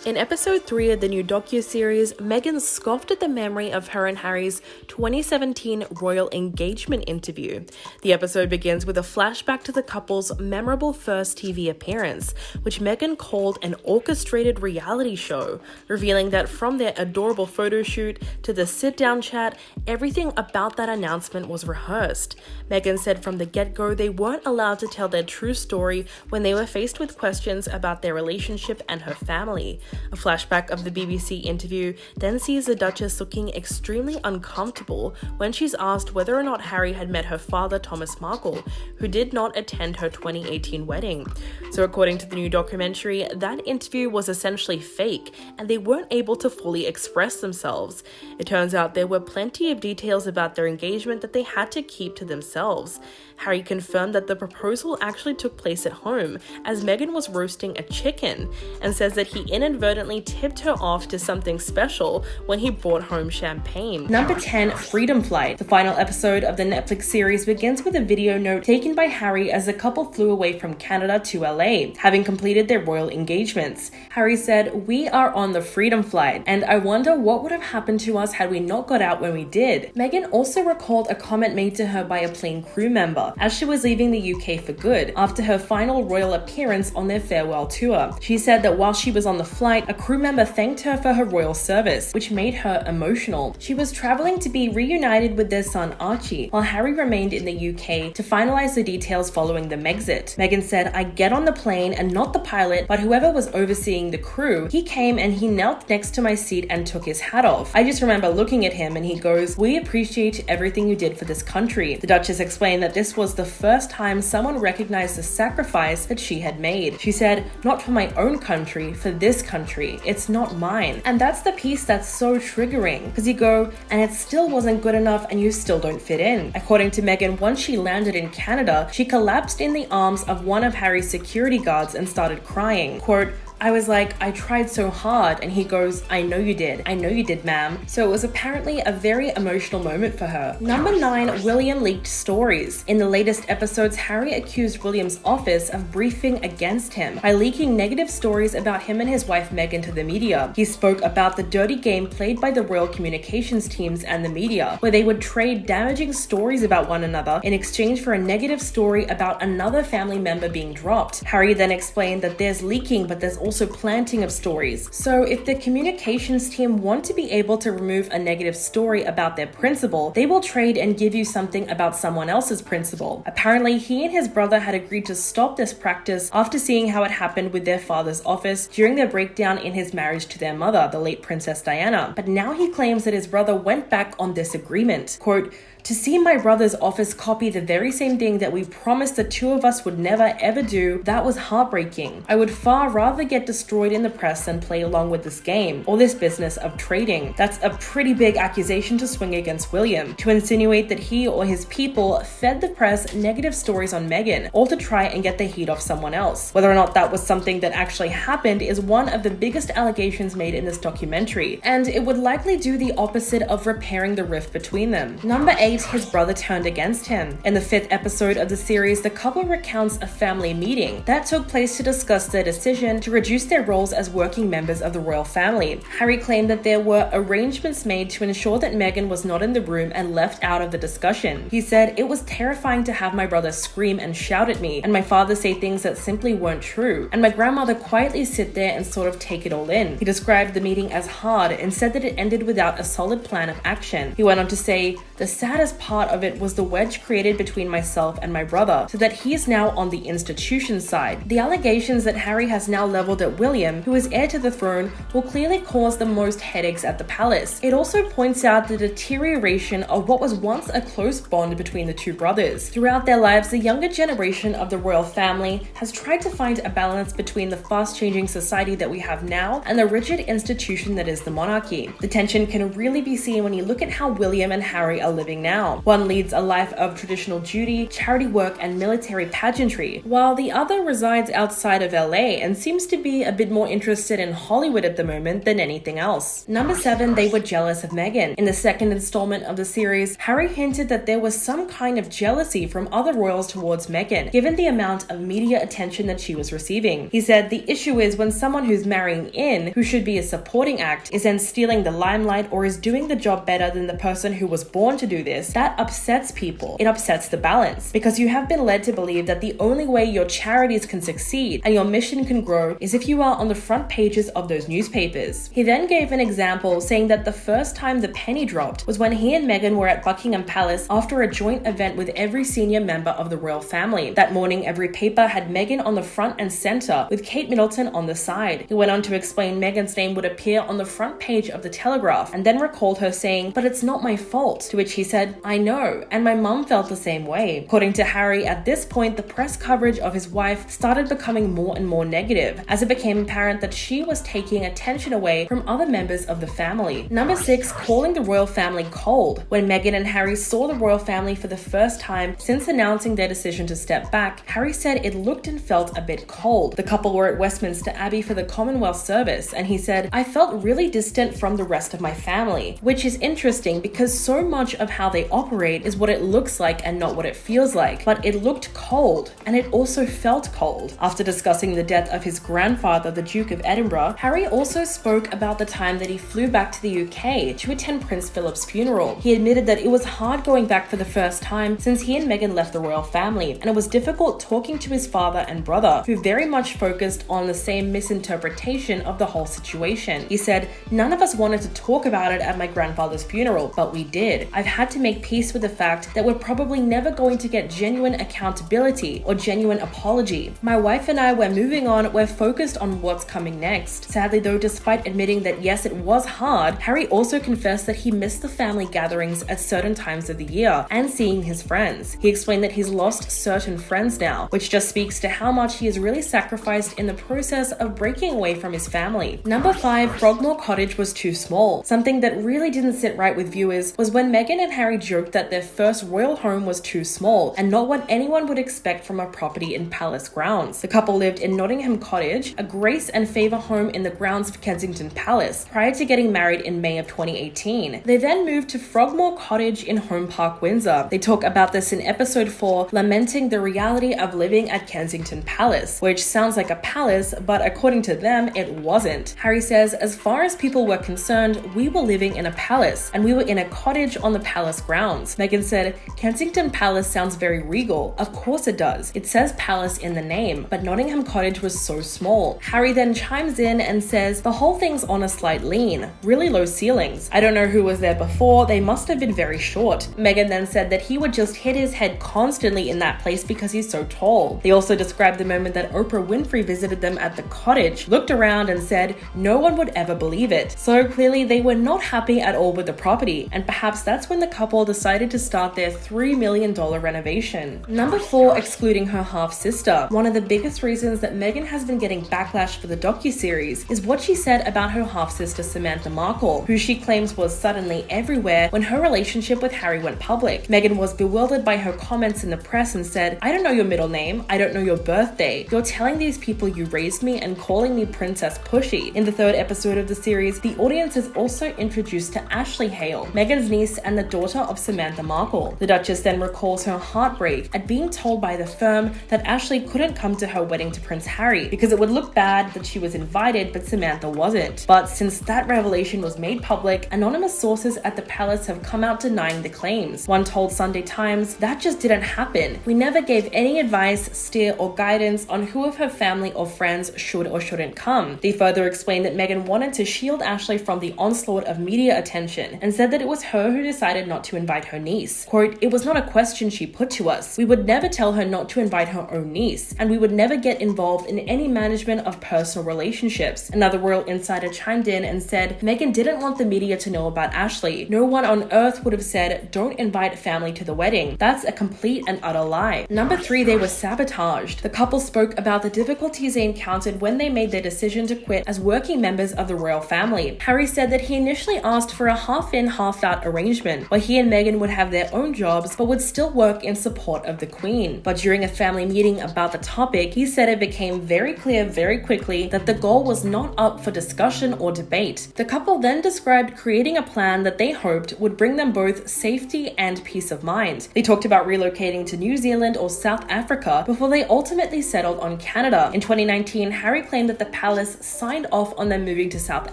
In episode 3 of the new docuseries, Meghan scoffed at the memory of her and Harry's 2017 royal engagement interview. The episode begins with a flashback to the couple's memorable first TV appearance, which Meghan called an orchestrated reality show, revealing that from their adorable photo shoot to the sit-down chat, everything about that announcement was rehearsed. Meghan said from the get-go they weren't allowed to tell their true story when they were faced with questions about their relationship and her family. A flashback of the BBC interview then sees the Duchess looking extremely uncomfortable when she's asked whether or not Harry had met her father, Thomas Markle, who did not attend her 2018 wedding. So according to the new documentary, that interview was essentially fake and they weren't able to fully express themselves. It turns out there were plenty of details about their engagement that they had to keep to themselves. Harry confirmed that the proposal actually took place at home as Meghan was roasting a chicken, and says that he inadvertently tipped her off to something special when he brought home champagne. Number 10, Freedom Flight. The final episode of the Netflix series begins with a video note taken by Harry as the couple flew away from Canada to LA, having completed their royal engagements. Harry said, "We are on the Freedom Flight, and I wonder what would have happened to us had we not got out when we did." Meghan also recalled a comment made to her by a plane crew member as she was leaving the UK for good after her final royal appearance on their farewell tour. She said that while she was on the flight, a crew member thanked her for her royal service, which made her emotional. She was traveling to be reunited with their son Archie, while Harry remained in the UK to finalize the details following the Megxit. Meghan said, "I get on the plane and not the pilot, but whoever was overseeing the crew, he came and he knelt next to my seat and took his hat off. I just remember looking at him and he goes, 'We appreciate everything you did for this country.'" The Duchess explained that this was the first time someone recognized the sacrifice that she had made. She said, "Not for my own country, for this country. It's not mine." And that's the piece that's so triggering, because you go, and it still wasn't good enough and you still don't fit in. According to Meghan, once she landed in Canada, she collapsed in the arms of one of Harry's security guards and started crying. Quote, I was like, I tried so hard, and he goes, I know you did. I know you did, ma'am. So it was apparently a very emotional moment for her. Number 9, William leaked stories. In the latest episodes, Harry accused William's office of briefing against him by leaking negative stories about him and his wife Meghan to the media. He spoke about the dirty game played by the royal communications teams and the media, where they would trade damaging stories about one another in exchange for a negative story about another family member being dropped. Harry then explained that there's leaking, but there's also planting of stories. So if the communications team want to be able to remove a negative story about their principal, they will trade and give you something about someone else's principal. Apparently, he and his brother had agreed to stop this practice after seeing how it happened with their father's office during their breakdown in his marriage to their mother, the late Princess Diana. But now he claims that his brother went back on this agreement. Quote, to see my brother's office copy the very same thing that we promised the two of us would never ever do, that was heartbreaking. I would far rather get destroyed in the press than play along with this game, or this business of trading. That's a pretty big accusation to swing against William, to insinuate that he or his people fed the press negative stories on Meghan, all to try and get the heat off someone else. Whether or not that was something that actually happened is one of the biggest allegations made in this documentary, and it would likely do the opposite of repairing the rift between them. Number 8, his brother turned against him. In the 5th episode of the series, the couple recounts a family meeting that took place to discuss their decision to reduce their roles as working members of the royal family. Harry claimed that there were arrangements made to ensure that Meghan was not in the room and left out of the discussion. He said, it was terrifying to have my brother scream and shout at me, and my father say things that simply weren't true, and my grandmother quietly sit there and sort of take it all in. He described the meeting as hard and said that it ended without a solid plan of action. He went on to say, the saddest part of it was the wedge created between myself and my brother, so that he is now on the institution side. The allegations that Harry has now leveled at William, who is heir to the throne, will clearly cause the most headaches at the palace. It also points out the deterioration of what was once a close bond between the two brothers. Throughout their lives, the younger generation of the royal family has tried to find a balance between the fast-changing society that we have now and the rigid institution that is the monarchy. The tension can really be seen when you look at how William and Harry are living now. One leads a life of traditional duty, charity work, and military pageantry, while the other resides outside of LA and seems to be a bit more interested in Hollywood at the moment than anything else. Number 7, they were jealous of Meghan. In the 2nd installment of the series, Harry hinted that there was some kind of jealousy from other royals towards Meghan, given the amount of media attention that she was receiving. He said, the issue is when someone who's marrying in, who should be a supporting act, is then stealing the limelight or is doing the job better than the person who was born to do this, that upsets people. It upsets the balance, because you have been led to believe that the only way your charities can succeed and your mission can grow is if you are on the front pages of those newspapers. He then gave an example, saying that the first time the penny dropped was when he and Meghan were at Buckingham Palace after a joint event with every senior member of the royal family. That morning, every paper had Meghan on the front and center, with Kate Middleton on the side. He went on to explain Meghan's name would appear on the front page of the Telegraph, and then recalled her saying, but it's not my fault, to which he said, I know, and my mum felt the same way. According to Harry, at this point, the press coverage of his wife started becoming more and more negative, as it became apparent that she was taking attention away from other members of the family. Number 6, calling the royal family cold. When Meghan and Harry saw the royal family for the first time since announcing their decision to step back, Harry said it looked and felt a bit cold. The couple were at Westminster Abbey for the Commonwealth service, and he said, I felt really distant from the rest of my family, which is interesting because so much of how they operate is what it looks like and not what it feels like. But it looked cold, and it also felt cold. After discussing the death of his grandfather, the Duke of Edinburgh, Harry also spoke about the time that he flew back to the UK to attend Prince Philip's funeral. He admitted that it was hard going back for the first time since he and Meghan left the royal family, and it was difficult talking to his father and brother, who very much focused on the same misinterpretation of the whole situation. He said, none of us wanted to talk about it at my grandfather's funeral, but we did. I've had to make peace with the fact that we're probably never going to get genuine accountability or genuine apology. My wife and I were moving on, we're focused on what's coming next. Sadly though, despite admitting that yes, it was hard, Harry also confessed that he missed the family gatherings at certain times of the year and seeing his friends. He explained that he's lost certain friends now, which just speaks to how much he has really sacrificed in the process of breaking away from his family. Number 5, Frogmore Cottage was too small. Something that really didn't sit right with viewers was when Meghan and Harry Harry joked that their first royal home was too small and not what anyone would expect from a property in palace grounds. The couple lived in Nottingham Cottage, a grace and favour home in the grounds of Kensington Palace, prior to getting married in May of 2018. They then moved to Frogmore Cottage in Home Park, Windsor. They talk about this in episode 4, lamenting the reality of living at Kensington Palace, which sounds like a palace, but according to them, it wasn't. Harry says, as far as people were concerned, we were living in a palace, and we were in a cottage on the palace grounds. Meghan said, Kensington Palace sounds very regal. Of course it does. It says palace in the name, but Nottingham Cottage was so small. Harry then chimes in and says, the whole thing's on a slight lean. Really low ceilings. I don't know who was there before, they must have been very short. Meghan then said that he would just hit his head constantly in that place because he's so tall. They also described the moment that Oprah Winfrey visited them at the cottage, looked around and said, no one would ever believe it. So clearly they were not happy at all with the property, and perhaps that's when the couple decided to start their $3 million renovation. Number 4, excluding her half-sister. One of the biggest reasons that Meghan has been getting backlash for the docuseries is what she said about her half-sister Samantha Markle, who she claims was suddenly everywhere when her relationship with Harry went public. Meghan was bewildered by her comments in the press and said, I don't know your middle name, I don't know your birthday. You're telling these people you raised me and calling me Princess Pushy. In the 3rd episode of the series, the audience is also introduced to Ashley Hale, Meghan's niece and the daughter of Samantha Markle. The Duchess then recalls her heartbreak at being told by the firm that Ashley couldn't come to her wedding to Prince Harry because it would look bad that she was invited but Samantha wasn't. But since that revelation was made public, anonymous sources at the palace have come out denying the claims. One told Sunday Times, that just didn't happen. We never gave any advice, steer or guidance on who of her family or friends should or shouldn't come. They further explained that Meghan wanted to shield Ashley from the onslaught of media attention and said that it was her who decided not to invite her niece. Quote, it was not a question she put to us. We would never tell her not to invite her own niece, and we would never get involved in any management of personal relationships. Another royal insider chimed in and said, Meghan didn't want the media to know about Ashley. No one on earth would have said, don't invite family to the wedding. That's a complete and utter lie. Number 3, they were sabotaged. The couple spoke about the difficulties they encountered when they made their decision to quit as working members of the royal family. Harry said that he initially asked for a half-in, half-out arrangement, where he and Meghan would have their own jobs but would still work in support of the Queen. But during a family meeting about the topic, he said it became very clear very quickly that the goal was not up for discussion or debate. The couple then described creating a plan that they hoped would bring them both safety and peace of mind. They talked about relocating to New Zealand or South Africa before they ultimately settled on Canada. In 2019, Harry claimed that the palace signed off on them moving to South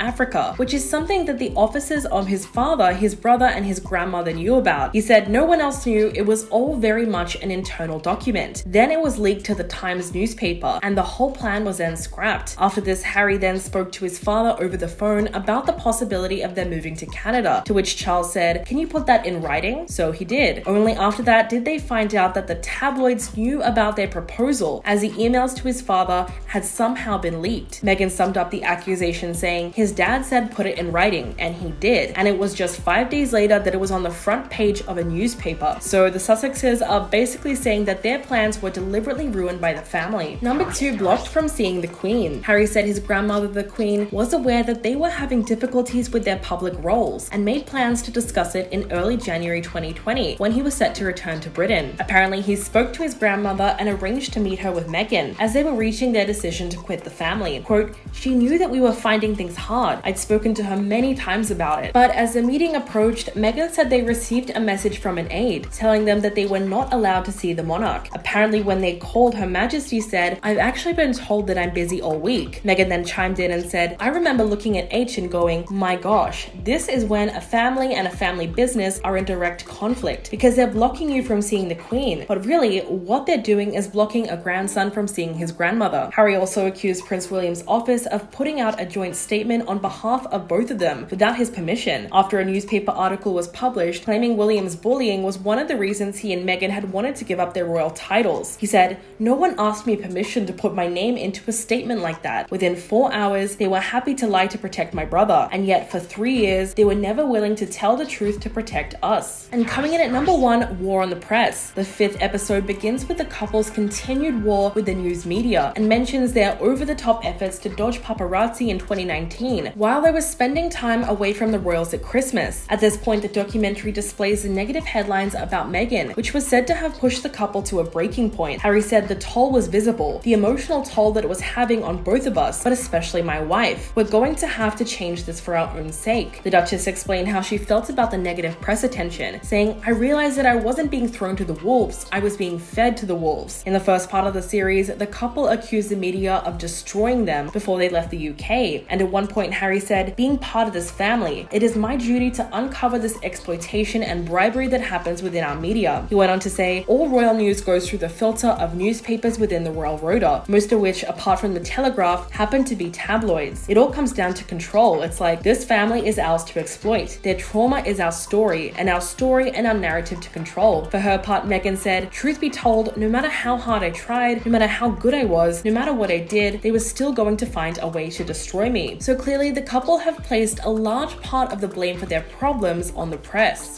Africa, which is something that the officers of his father, his brother, and his grandmother knew about. He said no one else knew, it was all very much an internal document. Then it was leaked to the Times newspaper, and the whole plan was then scrapped. After this, Harry then spoke to his father over the phone about the possibility of them moving to Canada, to which Charles said, can you put that in writing? So he did. Only after that did they find out that the tabloids knew about their proposal, as the emails to his father had somehow been leaked. Meghan summed up the accusation saying, his dad said put it in writing, and he did. And it was just 5 days later that it was on the front page of a newspaper. So the Sussexes are basically saying that their plans were deliberately ruined by the family. Number 2, blocked from seeing the Queen. Harry said his grandmother, the Queen, was aware that they were having difficulties with their public roles and made plans to discuss it in early January 2020 when he was set to return to Britain. Apparently, he spoke to his grandmother and arranged to meet her with Meghan as they were reaching their decision to quit the family. Quote, she knew that we were finding things hard. I'd spoken to her many times about it. But as the meeting approached, Meghan said they received a message from an aide telling them that they were not allowed to see the monarch. Apparently, when they called, Her Majesty said, I've actually been told that I'm busy all week. Meghan then chimed in and said, I remember looking at H and going, my gosh, this is when a family and a family business are in direct conflict because they're blocking you from seeing the Queen. But really, what they're doing is blocking a grandson from seeing his grandmother. Harry also accused Prince William's office of putting out a joint statement on behalf of both of them without his permission, after a newspaper article was published claiming William's bullying was one of the reasons he and Meghan had wanted to give up their royal titles. He said, no one asked me permission to put my name into a statement like that. Within 4 hours, they were happy to lie to protect my brother, and yet for 3 years, they were never willing to tell the truth to protect us. And coming in at number 1, war on the press. The 5th episode begins with the couple's continued war with the news media and mentions their over-the-top efforts to dodge paparazzi in 2019 while they were spending time away from the royals at Christmas. At this point, the documentary documentary displays the negative headlines about Meghan, which was said to have pushed the couple to a breaking point. Harry said the toll was visible, the emotional toll that it was having on both of us, but especially my wife. We're going to have to change this for our own sake. The Duchess explained how she felt about the negative press attention, saying, "I realized that I wasn't being thrown to the wolves, I was being fed to the wolves." In the first part of the series, the couple accused the media of destroying them before they left the UK, and at one point Harry said, "Being part of this family, it is my duty to uncover this exploitation and bribery that happens within our media." He went on to say, "All royal news goes through the filter of newspapers within the royal rota, most of which, apart from the Telegraph, happen to be tabloids. It all comes down to control. It's like, this family is ours to exploit. Their trauma is our story and our narrative to control." For her part, Meghan said, "Truth be told, no matter how hard I tried, no matter how good I was, no matter what I did, they were still going to find a way to destroy me." So clearly the couple have placed a large part of the blame for their problems on the press.